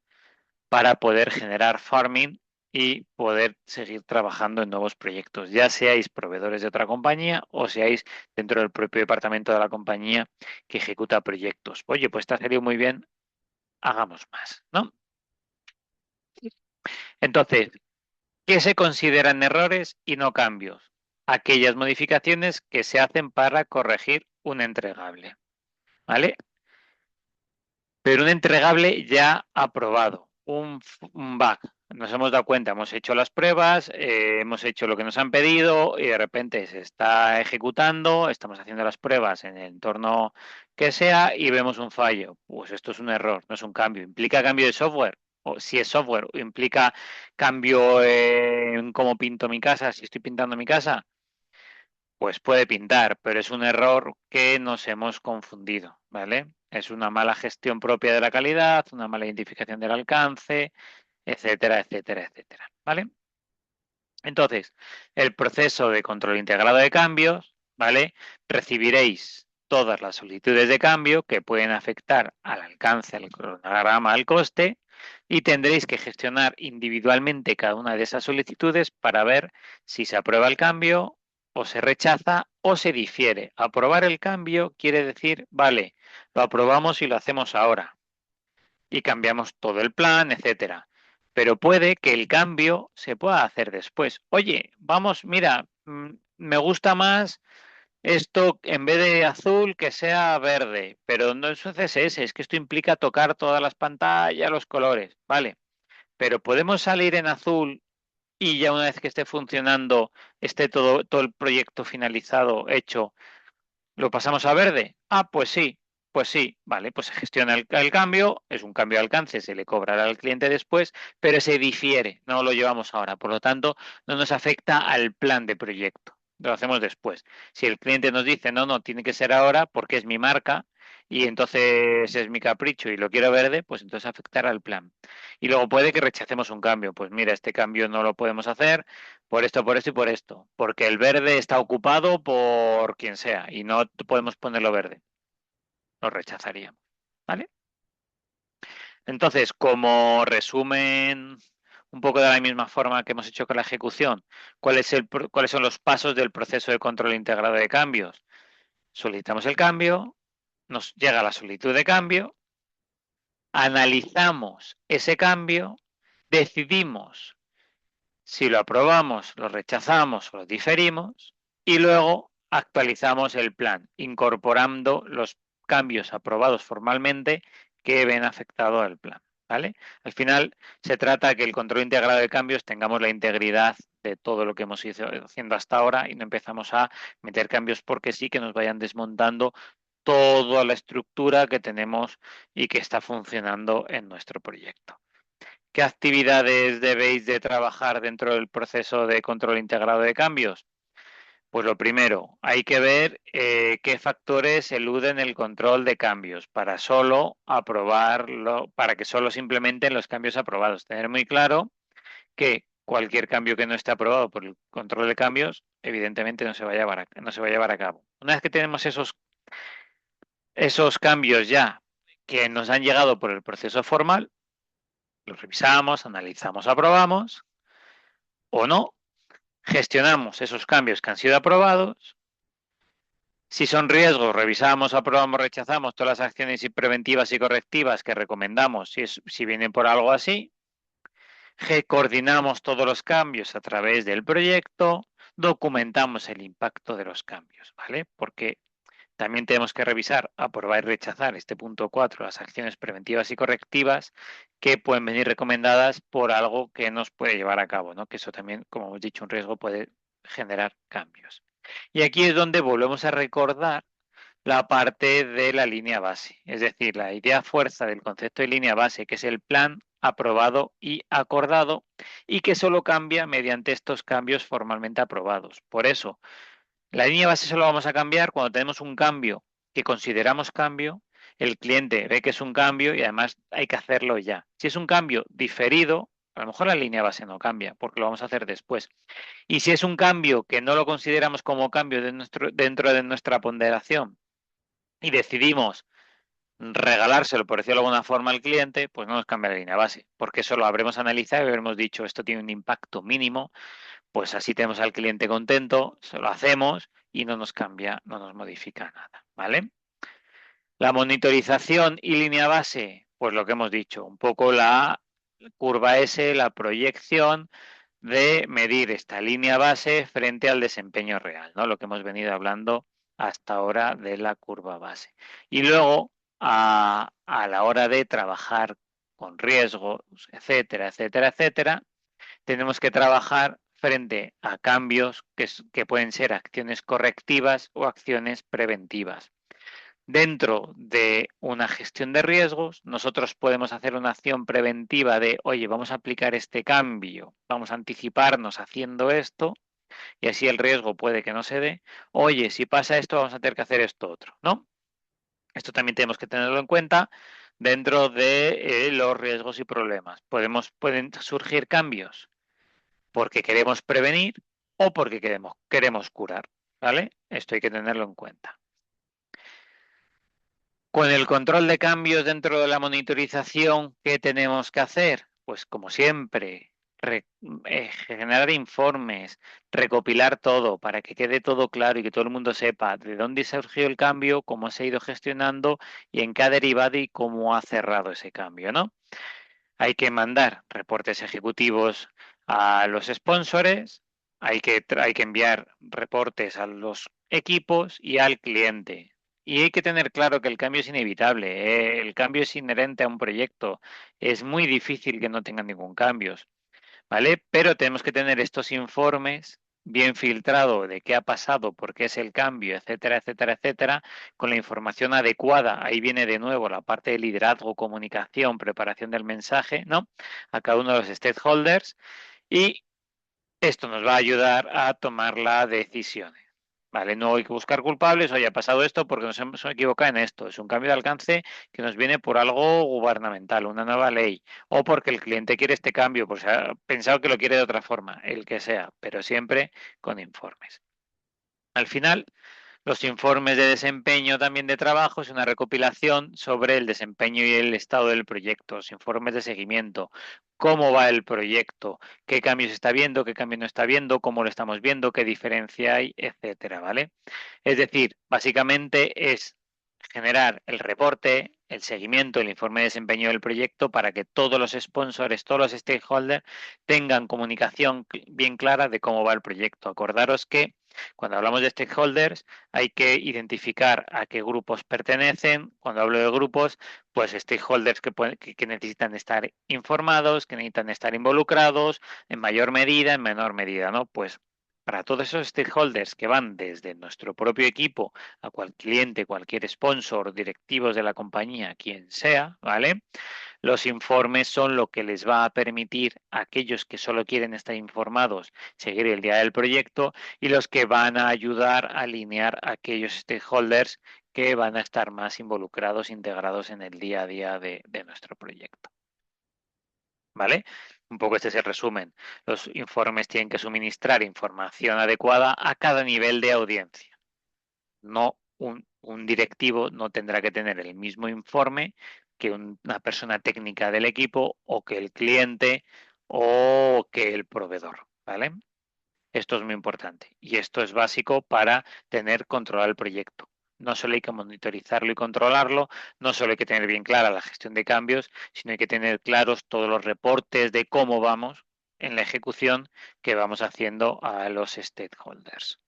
para poder generar farming y poder seguir trabajando en nuevos proyectos, ya seáis proveedores de otra compañía o seáis dentro del propio departamento de la compañía que ejecuta proyectos. Oye, pues está salido muy bien, hagamos más, ¿no? Entonces, ¿qué se consideran errores y no cambios? Aquellas modificaciones que se hacen para corregir un entregable, ¿vale? Pero un entregable ya aprobado, un bug. Nos hemos dado cuenta, hemos hecho las pruebas, hemos hecho lo que nos han pedido y de repente se está ejecutando, estamos haciendo las pruebas en el entorno que sea y vemos un fallo. Pues esto es un error, no es un cambio. ¿Implica cambio de software? O si es software, implica cambio en cómo pinto mi casa, si estoy pintando mi casa, pues puede pintar, pero es un error que nos hemos confundido, ¿vale? Es una mala gestión propia de la calidad, una mala identificación del alcance, etcétera, etcétera, etcétera, ¿vale? Entonces, el proceso de control integrado de cambios, ¿vale? Recibiréis todas las solicitudes de cambio que pueden afectar al alcance, al cronograma, al coste, y tendréis que gestionar individualmente cada una de esas solicitudes para ver si se aprueba el cambio o se rechaza o se difiere. Aprobar el cambio quiere decir, vale, lo aprobamos y lo hacemos ahora y cambiamos todo el plan, etcétera. Pero puede que el cambio se pueda hacer después. Oye, vamos, mira, me gusta más esto en vez de azul que sea verde, pero no es un CSS, es que esto implica tocar todas las pantallas, los colores, vale. Pero podemos salir en azul y ya una vez que esté funcionando, esté todo el proyecto finalizado, hecho, ¿lo pasamos a verde? Ah, pues sí, vale, pues se gestiona el cambio, es un cambio de alcance, se le cobrará al cliente después, pero se difiere, no lo llevamos ahora, por lo tanto, no nos afecta al plan de proyecto, lo hacemos después. Si el cliente nos dice, no, no, tiene que ser ahora porque es mi marca y entonces es mi capricho y lo quiero verde, pues entonces afectará al plan. Y luego puede que rechacemos un cambio, pues mira, este cambio no lo podemos hacer por esto y por esto, porque el verde está ocupado por quien sea y no podemos ponerlo verde, lo rechazaríamos, ¿vale? Entonces, como resumen un poco de la misma forma que hemos hecho con la ejecución, ¿cuáles son los pasos del proceso de control integrado de cambios? Solicitamos el cambio, nos llega la solicitud de cambio, analizamos ese cambio, decidimos si lo aprobamos, lo rechazamos o lo diferimos y luego actualizamos el plan, incorporando los cambios aprobados formalmente que ven afectado al plan, ¿vale? Al final se trata de que el control integrado de cambios tengamos la integridad de todo lo que hemos ido haciendo hasta ahora y no empezamos a meter cambios porque sí que nos vayan desmontando toda la estructura que tenemos y que está funcionando en nuestro proyecto. ¿Qué actividades debéis de trabajar dentro del proceso de control integrado de cambios? Pues lo primero, hay que ver qué factores eluden el control de cambios para solo aprobarlo, para que solo se implementen los cambios aprobados. Tener muy claro que cualquier cambio que no esté aprobado por el control de cambios, evidentemente no se va a llevar a cabo. Una vez que tenemos esos cambios ya que nos han llegado por el proceso formal, los revisamos, analizamos, aprobamos o no, gestionamos esos cambios que han sido aprobados. Si son riesgos, revisamos, aprobamos, rechazamos todas las acciones preventivas y correctivas que recomendamos si vienen por algo así. Coordinamos todos los cambios a través del proyecto, documentamos el impacto de los cambios, ¿vale? Porque también tenemos que revisar, aprobar y rechazar este punto 4, las acciones preventivas y correctivas que pueden venir recomendadas por algo que nos puede llevar a cabo, ¿no? Que eso también, como hemos dicho, un riesgo puede generar cambios. Y aquí es donde volvemos a recordar la parte de la línea base, es decir, la idea fuerza del concepto de línea base, que es el plan aprobado y acordado y que solo cambia mediante estos cambios formalmente aprobados. Por eso, la línea base solo vamos a cambiar cuando tenemos un cambio que consideramos cambio, el cliente ve que es un cambio y además hay que hacerlo ya. Si es un cambio diferido, a lo mejor la línea base no cambia porque lo vamos a hacer después. Y si es un cambio que no lo consideramos como cambio dentro de nuestra ponderación y decidimos regalárselo, por decirlo de alguna forma, al cliente, pues no nos cambia la línea base, porque eso lo habremos analizado y habremos dicho esto tiene un impacto mínimo, pues así tenemos al cliente contento, se lo hacemos y no nos cambia, no nos modifica nada, ¿vale? La monitorización y línea base, pues lo que hemos dicho, un poco la curva S, la proyección de medir esta línea base frente al desempeño real, ¿no? Lo que hemos venido hablando hasta ahora de la curva base. Y luego, a la hora de trabajar con riesgos, etcétera, etcétera, etcétera, tenemos que trabajar frente a cambios que pueden ser acciones correctivas o acciones preventivas. Dentro de una gestión de riesgos, nosotros podemos hacer una acción preventiva de, oye, vamos a aplicar este cambio, vamos a anticiparnos haciendo esto y así el riesgo puede que no se dé. Oye, si pasa esto, vamos a tener que hacer esto otro, ¿no? Esto también tenemos que tenerlo en cuenta dentro de los riesgos y problemas. Pueden surgir cambios porque queremos prevenir o porque queremos curar, ¿vale? Esto hay que tenerlo en cuenta. Con el control de cambios dentro de la monitorización, ¿qué tenemos que hacer? Pues como siempre, generar informes, recopilar todo para que quede todo claro y que todo el mundo sepa de dónde surgió el cambio, cómo se ha ido gestionando y en qué ha derivado y cómo ha cerrado ese cambio, ¿no? Hay que mandar reportes ejecutivos a los sponsors, hay que enviar reportes a los equipos y al cliente. Y hay que tener claro que el cambio es inevitable, el cambio es inherente a un proyecto. Es muy difícil que no tenga ningún cambio, ¿vale? Pero tenemos que tener estos informes bien filtrados de qué ha pasado, por qué es el cambio, etcétera, etcétera, etcétera, con la información adecuada. Ahí viene de nuevo la parte de liderazgo, comunicación, preparación del mensaje, ¿no? A cada uno de los stakeholders y esto nos va a ayudar a tomar las decisiones. ¿Vale? No hay que buscar culpables, oye, ha pasado esto porque nos hemos equivocado en esto. Es un cambio de alcance que nos viene por algo gubernamental, una nueva ley, o porque el cliente quiere este cambio, pues ha pensado que lo quiere de otra forma, el que sea, pero siempre con informes. Al final, los informes de desempeño también de trabajo es una recopilación sobre el desempeño y el estado del proyecto, los informes de seguimiento, cómo va el proyecto, qué cambios está viendo, qué cambio no está viendo, cómo lo estamos viendo, qué diferencia hay, etcétera, ¿vale? Es decir, básicamente es generar el reporte, el seguimiento, el informe de desempeño del proyecto para que todos los sponsors, todos los stakeholders tengan comunicación bien clara de cómo va el proyecto. Acordaros que Cuando hablamos de stakeholders, hay que identificar a qué grupos pertenecen. Cuando hablo de grupos, pues stakeholders que necesitan estar informados, que necesitan estar involucrados en mayor medida, en menor medida, ¿no? Pues para todos esos stakeholders que van desde nuestro propio equipo a cualquier cliente, cualquier sponsor, directivos de la compañía, quien sea, ¿vale? Los informes son lo que les va a permitir a aquellos que solo quieren estar informados seguir el día del proyecto y los que van a ayudar a alinear a aquellos stakeholders que van a estar más involucrados, integrados en el día a día de nuestro proyecto. ¿Vale? Un poco este es el resumen. Los informes tienen que suministrar información adecuada a cada nivel de audiencia. No un directivo no tendrá que tener el mismo informe que una persona técnica del equipo o que el cliente o que el proveedor, ¿vale? Esto es muy importante y esto es básico para tener controlado el proyecto. No solo hay que monitorizarlo y controlarlo, no solo hay que tener bien clara la gestión de cambios, sino hay que tener claros todos los reportes de cómo vamos en la ejecución que vamos haciendo a los stakeholders.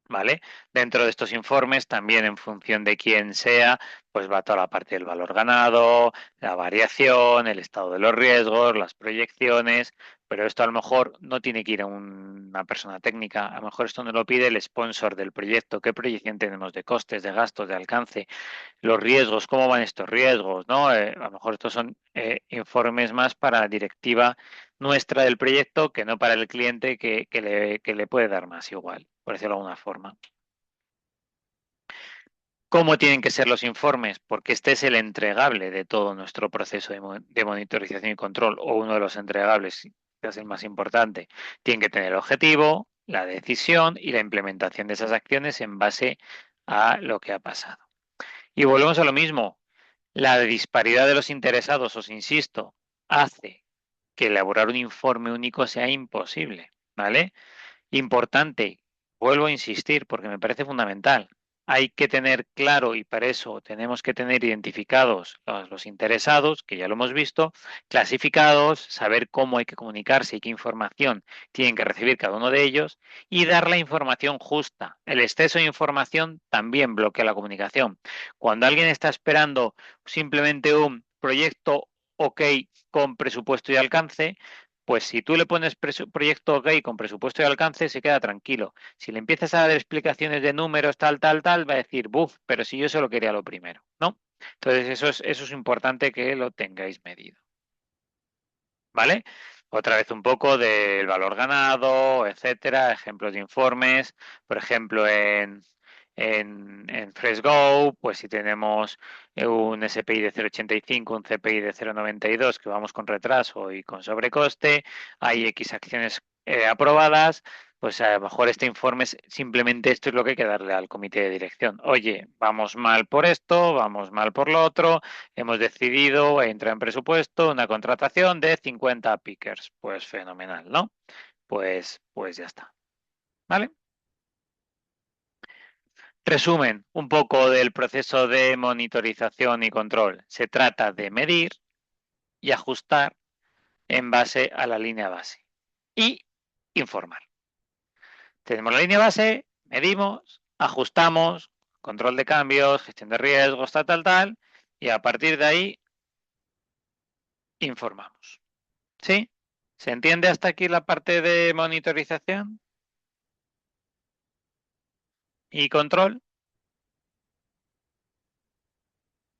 ¿Vale? Dentro de estos informes, también en función de quién sea, pues va toda la parte del valor ganado, la variación, el estado de los riesgos, las proyecciones, pero esto a lo mejor no tiene que ir a una persona técnica, a lo mejor esto nos lo pide el sponsor del proyecto, qué proyección tenemos de costes, de gastos, de alcance, los riesgos, cómo van estos riesgos, ¿no? A lo mejor estos son informes más para la directiva nuestra del proyecto que no para el cliente que le puede dar más igual, por decirlo de alguna forma. ¿Cómo tienen que ser los informes? Porque este es el entregable de todo nuestro proceso de monitorización y control, o uno de los entregables, que es el más importante. Tienen que tener el objetivo, la decisión y la implementación de esas acciones en base a lo que ha pasado. Y volvemos a lo mismo. La disparidad de los interesados, os insisto, hace que elaborar un informe único sea imposible, ¿vale? Importante, vuelvo a insistir porque me parece fundamental. Hay que tener claro y para eso tenemos que tener identificados los interesados, que ya lo hemos visto, clasificados, saber cómo hay que comunicarse y qué información tienen que recibir cada uno de ellos y dar la información justa. El exceso de información también bloquea la comunicación. Cuando alguien está esperando simplemente un proyecto OK con presupuesto y alcance, pues si tú le pones proyecto OK con presupuesto y alcance, se queda tranquilo. Si le empiezas a dar explicaciones de números, tal, va a decir, buf, pero si yo solo quería lo primero, ¿no? Entonces eso es importante que lo tengáis medido. ¿Vale? Otra vez un poco del valor ganado, etcétera, ejemplos de informes, por ejemplo, en FreshGo, pues si tenemos un SPI de 0,85, un CPI de 0,92, que vamos con retraso y con sobrecoste, hay X acciones aprobadas, pues a lo mejor este informe es simplemente esto es lo que hay que darle al comité de dirección. Oye, vamos mal por esto, vamos mal por lo otro, hemos decidido entrar en presupuesto una contratación de 50 pickers. Pues fenomenal, ¿no? Pues ya está. ¿Vale? Resumen un poco del proceso de monitorización y control. Se trata de medir y ajustar en base a la línea base y informar. Tenemos la línea base, medimos, ajustamos, control de cambios, gestión de riesgos, tal, y a partir de ahí informamos. ¿Sí? ¿Se entiende hasta aquí la parte de monitorización y control?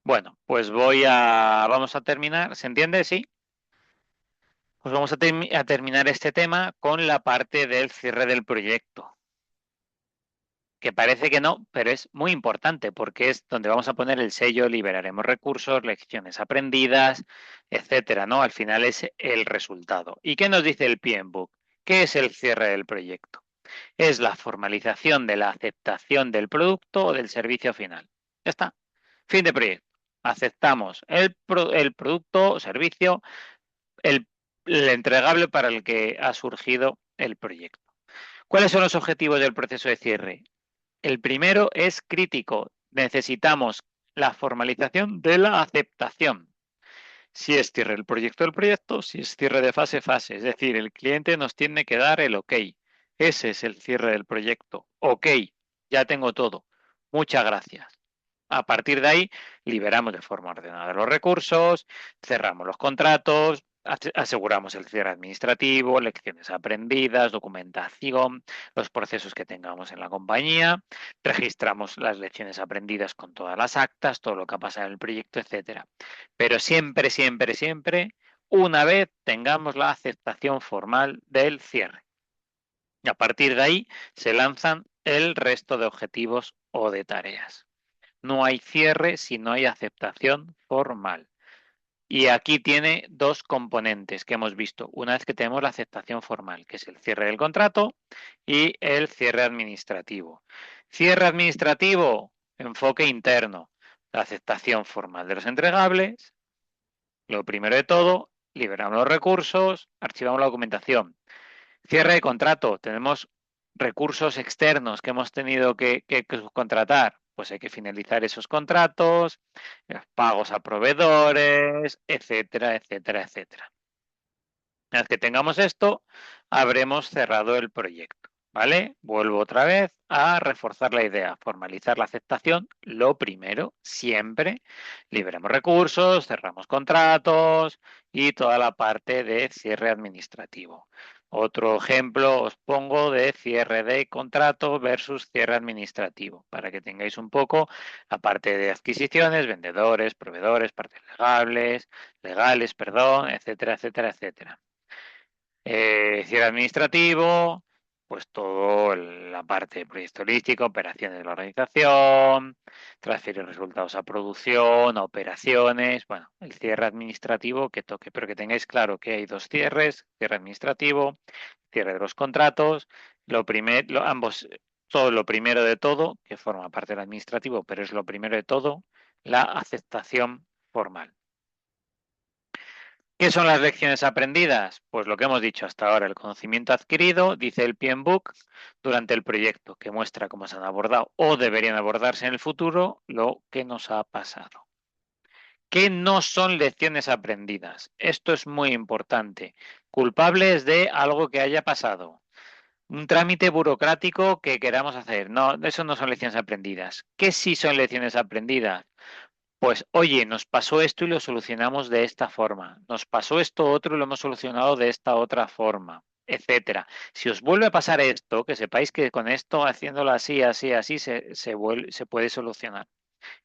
Bueno, pues vamos a terminar. ¿Se entiende? Sí. Pues vamos a terminar este tema con la parte del cierre del proyecto, que parece que no, pero es muy importante porque es donde vamos a poner el sello, liberaremos recursos, lecciones aprendidas, etcétera, ¿no? Al final es el resultado. ¿Y qué nos dice el PMBOK? ¿Qué es el cierre del proyecto? Es la formalización de la aceptación del producto o del servicio final. Ya está. Fin de proyecto. Aceptamos el producto o servicio, el entregable para el que ha surgido el proyecto. ¿Cuáles son los objetivos del proceso de cierre? El primero es crítico. Necesitamos la formalización de la aceptación. Si es cierre el proyecto, si es cierre de fase, fase. Es decir, el cliente nos tiene que dar el OK. Ese es el cierre del proyecto. Ok, ya tengo todo. Muchas gracias. A partir de ahí, liberamos de forma ordenada los recursos, cerramos los contratos, aseguramos el cierre administrativo, lecciones aprendidas, documentación, los procesos que tengamos en la compañía, registramos las lecciones aprendidas con todas las actas, todo lo que ha pasado en el proyecto, etcétera. Pero siempre, siempre, siempre, una vez tengamos la aceptación formal del cierre. Y a partir de ahí se lanzan el resto de objetivos o de tareas. No hay cierre si no hay aceptación formal. Y aquí tiene dos componentes que hemos visto. Una vez que tenemos la aceptación formal, que es el cierre del contrato, y el cierre administrativo. Cierre administrativo, enfoque interno. La aceptación formal de los entregables. Lo primero de todo, liberamos los recursos, archivamos la documentación. Cierre de contrato. Tenemos recursos externos que hemos tenido que subcontratar. Pues hay que finalizar esos contratos, pagos a proveedores, etcétera, etcétera, etcétera. Una vez que tengamos esto, habremos cerrado el proyecto. ¿Vale? Vuelvo otra vez a reforzar la idea, formalizar la aceptación, lo primero, siempre, liberamos recursos, cerramos contratos y toda la parte de cierre administrativo. Otro ejemplo os pongo de cierre de contrato versus cierre administrativo, para que tengáis un poco la parte de adquisiciones, vendedores, proveedores, partes legales, perdón, etcétera, etcétera, etcétera. Cierre administrativo, pues todo la parte de proyecto holístico, operaciones de la organización, transferir resultados a producción, a operaciones, bueno, el cierre administrativo que toque, pero que tengáis claro que hay dos cierres, cierre administrativo, cierre de los contratos, ambos, todo lo primero de todo, que forma parte del administrativo, pero es lo primero de todo, la aceptación formal. ¿Qué son las lecciones aprendidas? Pues lo que hemos dicho hasta ahora, el conocimiento adquirido, dice el PMBOK, durante el proyecto, que muestra cómo se han abordado o deberían abordarse en el futuro lo que nos ha pasado. ¿Qué no son lecciones aprendidas? Esto es muy importante. Culpables de algo que haya pasado. Un trámite burocrático que queramos hacer. No, eso no son lecciones aprendidas. ¿Qué sí son lecciones aprendidas? Pues, oye, nos pasó esto y lo solucionamos de esta forma. Nos pasó esto otro y lo hemos solucionado de esta otra forma, etcétera. Si os vuelve a pasar esto, que sepáis que con esto, haciéndolo así, así, así, se puede solucionar.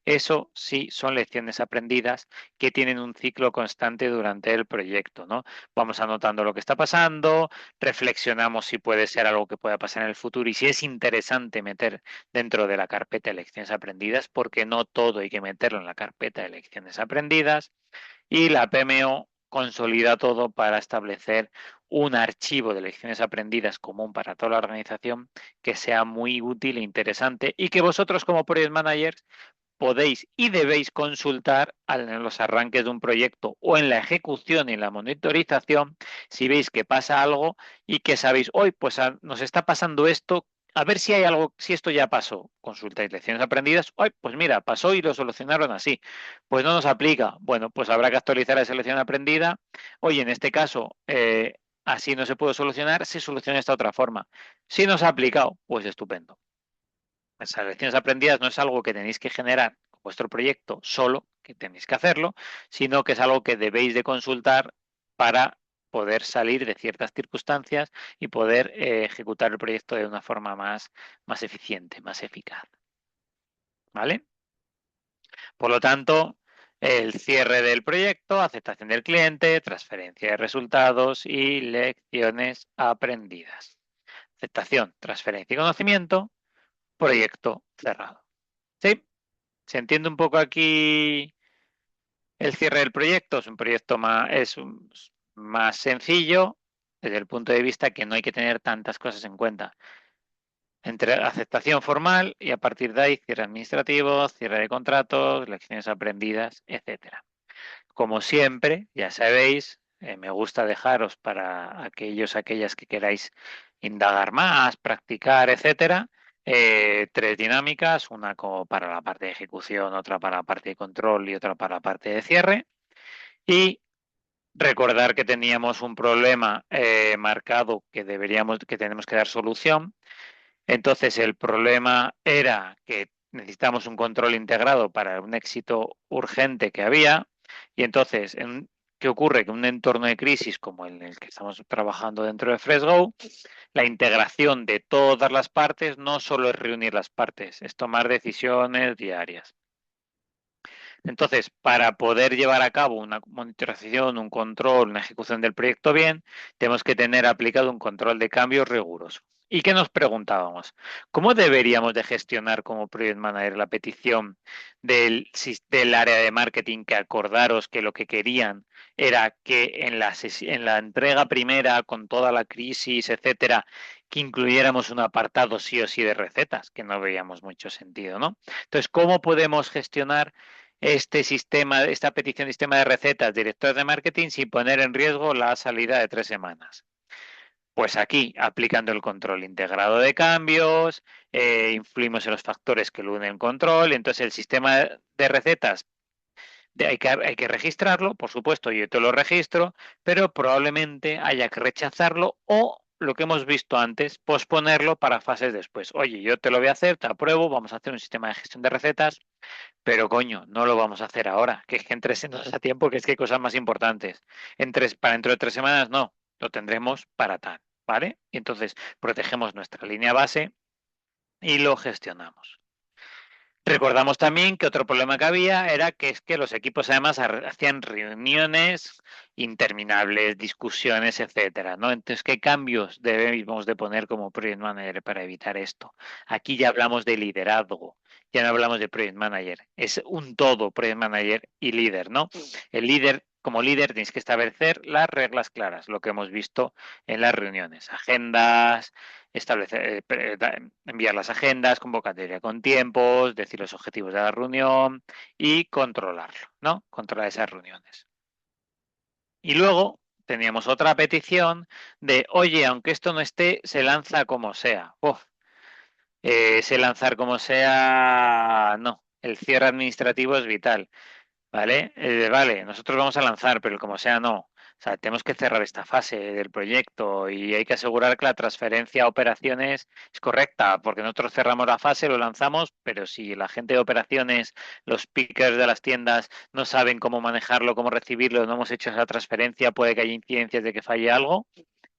Eso sí son lecciones aprendidas que tienen un ciclo constante durante el proyecto, ¿no? Vamos anotando lo que está pasando, reflexionamos si puede ser algo que pueda pasar en el futuro y si es interesante meter dentro de la carpeta de lecciones aprendidas, porque no todo hay que meterlo en la carpeta de lecciones aprendidas. Y la PMO consolida todo para establecer un archivo de lecciones aprendidas común para toda la organización que sea muy útil e interesante y que vosotros como project managers podéis y debéis consultar en los arranques de un proyecto o en la ejecución y en la monitorización si veis que pasa algo y que sabéis, hoy pues nos está pasando esto, a ver si hay algo, si esto ya pasó. Consultáis lecciones aprendidas, hoy pues mira, pasó y lo solucionaron así. Pues no nos aplica. Bueno, pues habrá que actualizar esa lección aprendida. Oye, en este caso, así no se puede solucionar, se soluciona de esta otra forma. Si nos ha aplicado, pues estupendo. Esas lecciones aprendidas no es algo que tenéis que generar con vuestro proyecto solo, que tenéis que hacerlo, sino que es algo que debéis de consultar para poder salir de ciertas circunstancias y poder ejecutar el proyecto de una forma más eficiente, más eficaz. ¿Vale? Por lo tanto, el cierre del proyecto, aceptación del cliente, transferencia de resultados y lecciones aprendidas. Aceptación, transferencia y conocimiento, proyecto cerrado. ¿Sí? ¿Se entiende un poco aquí el cierre del proyecto? Es un proyecto más sencillo desde el punto de vista que no hay que tener tantas cosas en cuenta. Entre aceptación formal y a partir de ahí cierre administrativo, cierre de contratos, lecciones aprendidas, etcétera. Como siempre, ya sabéis, me gusta dejaros para aquellas que queráis indagar más, practicar, etcétera, tres dinámicas, una como para la parte de ejecución, otra para la parte de control y otra para la parte de cierre. Y Recordar que teníamos un problema marcado que tenemos que dar solución. Entonces, el problema era que necesitamos un control integrado para un éxito urgente que había. Y entonces, ¿qué ocurre? Que en un entorno de crisis como el que estamos trabajando dentro de FreshGo, la integración de todas las partes no solo es reunir las partes, es tomar decisiones diarias. Entonces, para poder llevar a cabo una monitorización, un control, una ejecución del proyecto bien, tenemos que tener aplicado un control de cambios riguroso. ¿Y qué nos preguntábamos? ¿Cómo deberíamos de gestionar como Project Manager la petición del área de marketing que acordaros que lo que querían era que en la entrega primera, con toda la crisis, etcétera, que incluyéramos un apartado sí o sí de recetas, que no veíamos mucho sentido, ¿no? Entonces, ¿cómo podemos gestionar este sistema, esta petición de sistema de recetas, director de marketing, sin poner en riesgo la salida de 3 semanas? Pues aquí, aplicando el control integrado de cambios, influimos en los factores que unen el control, entonces el sistema de recetas hay que registrarlo, por supuesto, yo te lo registro, pero probablemente haya que rechazarlo o lo que hemos visto antes, posponerlo para fases después. Oye, yo te lo voy a hacer, te apruebo, vamos a hacer un sistema de gestión de recetas, pero coño, no lo vamos a hacer ahora, que es que en 3 semanas a tiempo, que es que hay cosas más importantes. Para dentro de 3 semanas no, lo tendremos para tal, ¿vale? Y entonces protegemos nuestra línea base y lo gestionamos. Recordamos también que otro problema que había era que es que los equipos además hacían reuniones interminables, discusiones, etcétera, ¿no? Entonces, ¿qué cambios debemos de poner como Project Manager para evitar esto? Aquí ya hablamos de liderazgo, ya no hablamos de Project Manager, es un todo Project Manager y líder, ¿no? El líder, como líder, tienes que establecer las reglas claras, lo que hemos visto en las reuniones, agendas, establecer, enviar las agendas, convocatoria con tiempos, decir los objetivos de la reunión y controlarlo, ¿no? Controlar esas reuniones. Y luego teníamos otra petición de, oye, aunque esto no esté, se lanza como sea. Uf, ese lanzar como sea, no. El cierre administrativo es vital. ¿Vale? Vale, nosotros vamos a lanzar, pero como sea, no. O sea, tenemos que cerrar esta fase del proyecto y hay que asegurar que la transferencia a operaciones es correcta, porque nosotros cerramos la fase, lo lanzamos, pero si la gente de operaciones, los pickers de las tiendas no saben cómo manejarlo, cómo recibirlo, no hemos hecho esa transferencia, puede que haya incidencias de que falle algo,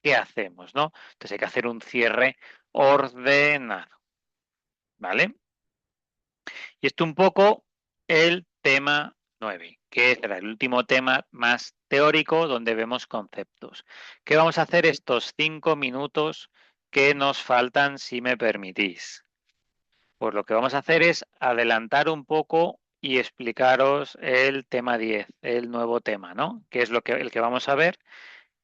¿qué hacemos, no? Entonces hay que hacer un cierre ordenado, ¿vale? Y esto un poco el tema 9, que será el último tema más teórico donde vemos conceptos. ¿Qué vamos a hacer estos 5 minutos que nos faltan, si me permitís? Pues lo que vamos a hacer es adelantar un poco y explicaros el tema 10, el nuevo tema, ¿no? Que es el que vamos a ver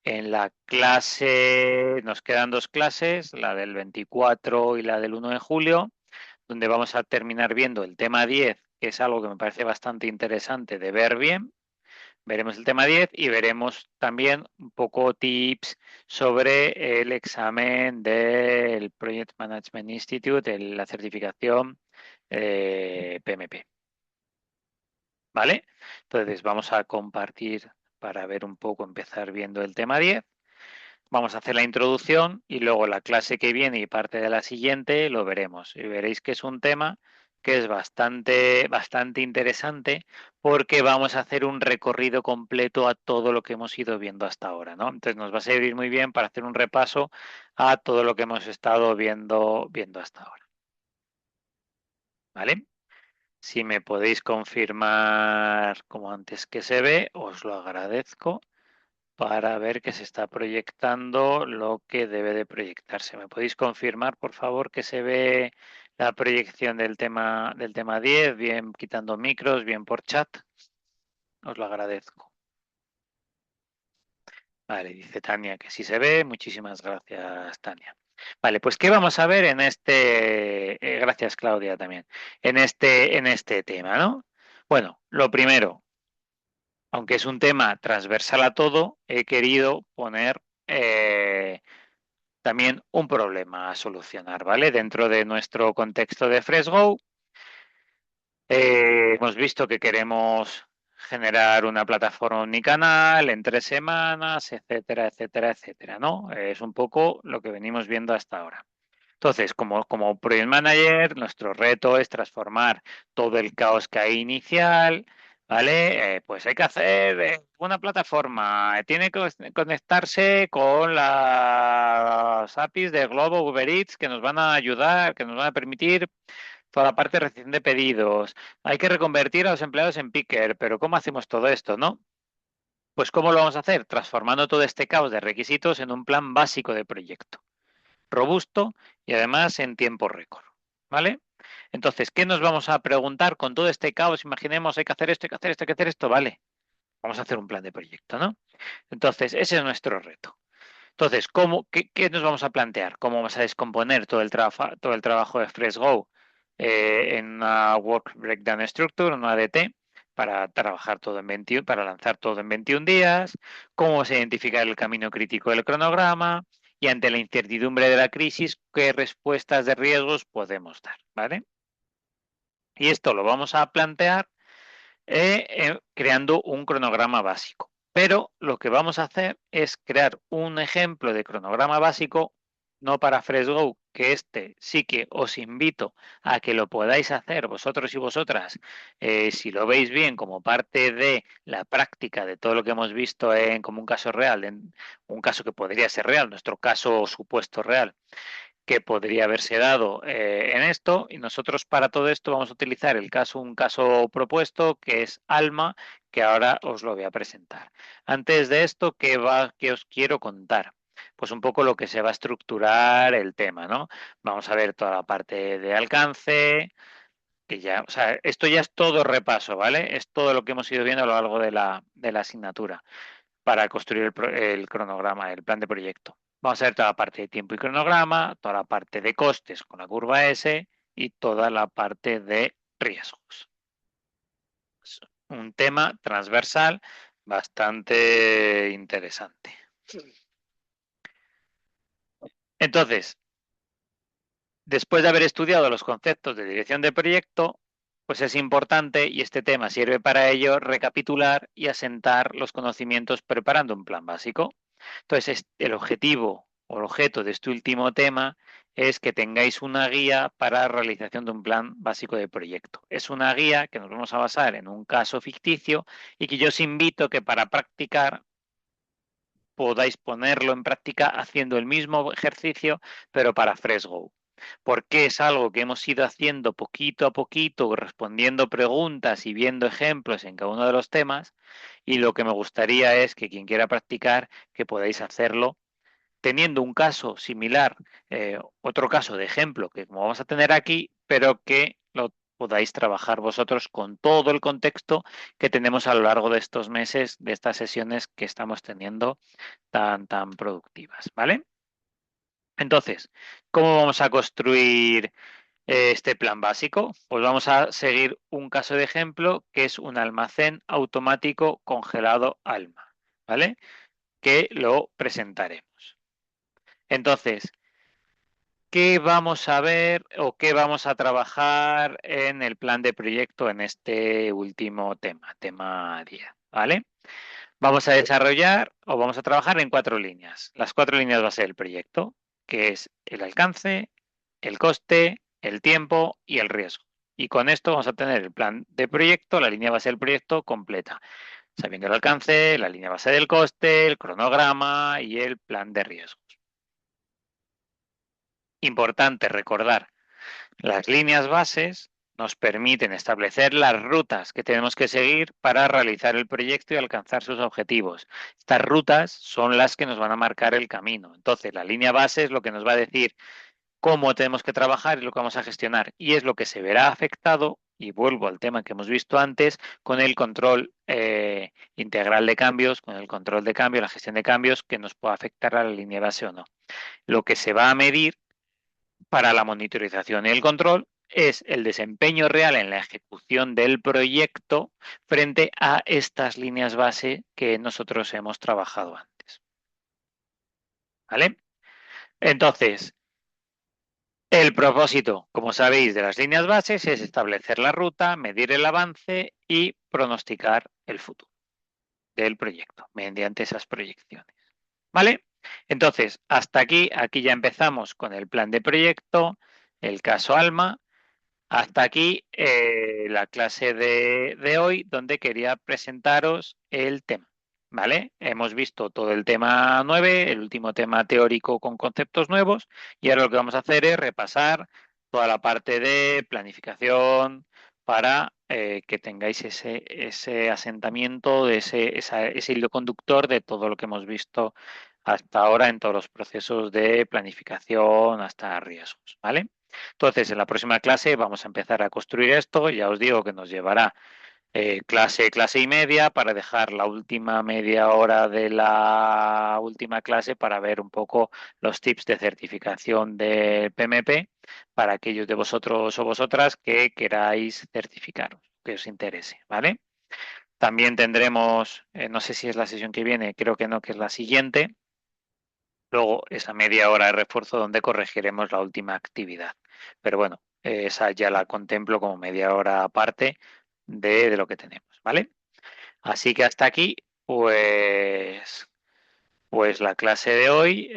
en la clase. Nos quedan 2 clases, la del 24 y la del 1 de julio, donde vamos a terminar viendo el tema 10, que es algo que me parece bastante interesante de ver bien. Veremos el tema 10 y veremos también un poco tips sobre el examen del Project Management Institute, de la certificación PMP. ¿Vale? Entonces vamos a compartir para ver un poco, empezar viendo el tema 10. Vamos a hacer la introducción y luego la clase que viene y parte de la siguiente lo veremos. Y veréis que es un tema que es bastante interesante porque vamos a hacer un recorrido completo a todo lo que hemos ido viendo hasta ahora, ¿no? Entonces nos va a servir muy bien para hacer un repaso a todo lo que hemos estado viendo hasta ahora. ¿Vale? Si me podéis confirmar como antes que se ve, os lo agradezco para ver que se está proyectando lo que debe de proyectarse. ¿Me podéis confirmar, por favor, que se ve la proyección del tema 10, bien quitando micros, bien por chat? Os lo agradezco. Vale, dice Tania que sí se ve. Muchísimas gracias, Tania. Vale, pues ¿qué vamos a ver en este? Gracias, Claudia, también. En este tema, ¿no? Bueno, lo primero, aunque es un tema transversal a todo, he querido poner también un problema a solucionar, ¿vale? Dentro de nuestro contexto de FreshGo, hemos visto que queremos generar una plataforma omnicanal en 3 semanas, etcétera, etcétera, etcétera, ¿no? Es un poco lo que venimos viendo hasta ahora. Entonces, como Project Manager, nuestro reto es transformar todo el caos que hay inicial, ¿vale? Pues hay que hacer una plataforma, tiene que conectarse con las APIs de Globo, Uber Eats, que nos van a ayudar, que nos van a permitir toda la parte de recepción de pedidos. Hay que reconvertir a los empleados en picker, pero ¿cómo hacemos todo esto, no? Pues ¿cómo lo vamos a hacer? Transformando todo este caos de requisitos en un plan básico de proyecto robusto y además en tiempo récord, ¿vale? Entonces, ¿qué nos vamos a preguntar con todo este caos? Imaginemos, hay que hacer esto, hay que hacer esto, hay que hacer esto, vale. Vamos a hacer un plan de proyecto, ¿no? Entonces, ese es nuestro reto. Entonces, qué nos vamos a plantear? ¿Cómo vamos a descomponer todo el trabajo de FreshGo en una Work Breakdown Structure, una ADT, para trabajar todo en 21, para lanzar todo en 21 días? ¿Cómo vamos a identificar el camino crítico del cronograma? Y ante la incertidumbre de la crisis, ¿qué respuestas de riesgos podemos dar? ¿Vale? Y esto lo vamos a plantear creando un cronograma básico. Pero lo que vamos a hacer es crear un ejemplo de cronograma básico, no para FreshGo, que este sí que os invito a que lo podáis hacer vosotros y vosotras, si lo veis bien, como parte de la práctica de todo lo que hemos visto como un caso real, en un caso que podría ser real, nuestro caso supuesto real, que podría haberse dado en esto, y nosotros para todo esto vamos a utilizar un caso propuesto que es ALMA, que ahora os lo voy a presentar. Antes de esto, ¿qué os quiero contar? Pues un poco lo que se va a estructurar el tema, ¿no? Vamos a ver toda la parte de alcance, que ya, o sea, esto ya es todo repaso, ¿vale? Es todo lo que hemos ido viendo a lo largo de la asignatura para construir el cronograma, el plan de proyecto. Vamos a ver toda la parte de tiempo y cronograma, toda la parte de costes con la curva S y toda la parte de riesgos. Es un tema transversal bastante interesante. Entonces, después de haber estudiado los conceptos de dirección de proyecto, pues es importante, y este tema sirve para ello, recapitular y asentar los conocimientos preparando un plan básico. Entonces, el objetivo o el objeto de este último tema es que tengáis una guía para la realización de un plan básico de proyecto. Es una guía que nos vamos a basar en un caso ficticio y que yo os invito que para practicar podáis ponerlo en práctica haciendo el mismo ejercicio, pero para FreshGo. Porque es algo que hemos ido haciendo poquito a poquito, respondiendo preguntas y viendo ejemplos en cada uno de los temas. Y lo que me gustaría es que quien quiera practicar, que podáis hacerlo teniendo un caso similar, otro caso de ejemplo que como vamos a tener aquí, pero que lo podáis trabajar vosotros con todo el contexto que tenemos a lo largo de estos meses, de estas sesiones que estamos teniendo tan productivas, ¿vale? Entonces, ¿cómo vamos a construir este plan básico? Pues vamos a seguir un caso de ejemplo que es un almacén automático congelado ALMA, ¿vale? Que lo presentaremos. Entonces, ¿qué vamos a ver o qué vamos a trabajar en el plan de proyecto en este último tema, tema 10? ¿Vale? Vamos a desarrollar o vamos a trabajar en 4 líneas. Las 4 líneas va a ser el proyecto, que es el alcance, el coste, el tiempo y el riesgo. Y con esto vamos a tener el plan de proyecto, la línea base del proyecto completa, sabiendo el alcance, la línea base del coste, el cronograma y el plan de riesgos. Importante recordar, las líneas bases nos permiten establecer las rutas que tenemos que seguir para realizar el proyecto y alcanzar sus objetivos. Estas rutas son las que nos van a marcar el camino. Entonces, la línea base es lo que nos va a decir cómo tenemos que trabajar y lo que vamos a gestionar. Y es lo que se verá afectado, y vuelvo al tema que hemos visto antes, con el control integral de cambios, con el control de cambio, la gestión de cambios, que nos pueda afectar a la línea base o no. Lo que se va a medir para la monitorización y el control es el desempeño real en la ejecución del proyecto frente a estas líneas base que nosotros hemos trabajado antes. ¿Vale? Entonces, el propósito, como sabéis, de las líneas bases es establecer la ruta, medir el avance y pronosticar el futuro del proyecto mediante esas proyecciones. ¿Vale? Entonces, hasta aquí ya empezamos con el plan de proyecto, el caso ALMA. Hasta aquí la clase de hoy, donde quería presentaros el tema. ¿Vale? Hemos visto todo el tema 9, el último tema teórico con conceptos nuevos, y ahora lo que vamos a hacer es repasar toda la parte de planificación para que tengáis ese asentamiento, ese hilo conductor de todo lo que hemos visto hasta ahora en todos los procesos de planificación hasta riesgos. ¿Vale? Entonces, en la próxima clase vamos a empezar a construir esto. Ya os digo que nos llevará clase y media para dejar la última media hora de la última clase para ver un poco los tips de certificación de PMP para aquellos de vosotros o vosotras que queráis certificaros, que os interese, ¿vale? También tendremos, no sé si es la sesión que viene, creo que no, que es la siguiente. Luego esa media hora de refuerzo donde corregiremos la última actividad. Pero bueno, esa ya la contemplo como media hora aparte de lo que tenemos, ¿vale? Así que hasta aquí, pues la clase de hoy.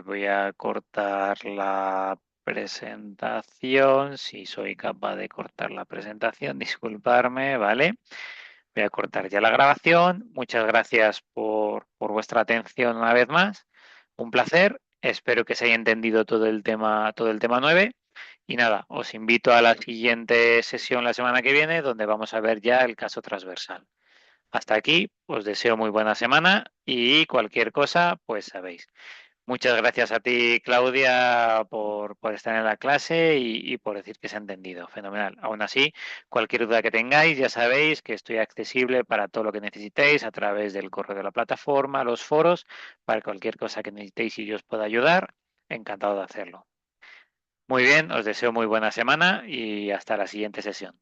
Voy a cortar la presentación, si soy capaz de cortar la presentación, disculparme, ¿vale? Voy a cortar ya la grabación. Muchas gracias por vuestra atención una vez más. Un placer. Espero que se haya entendido todo el tema 9. Y nada, os invito a la siguiente sesión la semana que viene, donde vamos a ver ya el caso transversal. Hasta aquí, os deseo muy buena semana y cualquier cosa, pues sabéis. Muchas gracias a ti, Claudia, por estar en la clase y por decir que se ha entendido. Fenomenal. Aún así, cualquier duda que tengáis, ya sabéis que estoy accesible para todo lo que necesitéis a través del correo de la plataforma, los foros, para cualquier cosa que necesitéis y yo os pueda ayudar. Encantado de hacerlo. Muy bien, os deseo muy buena semana y hasta la siguiente sesión.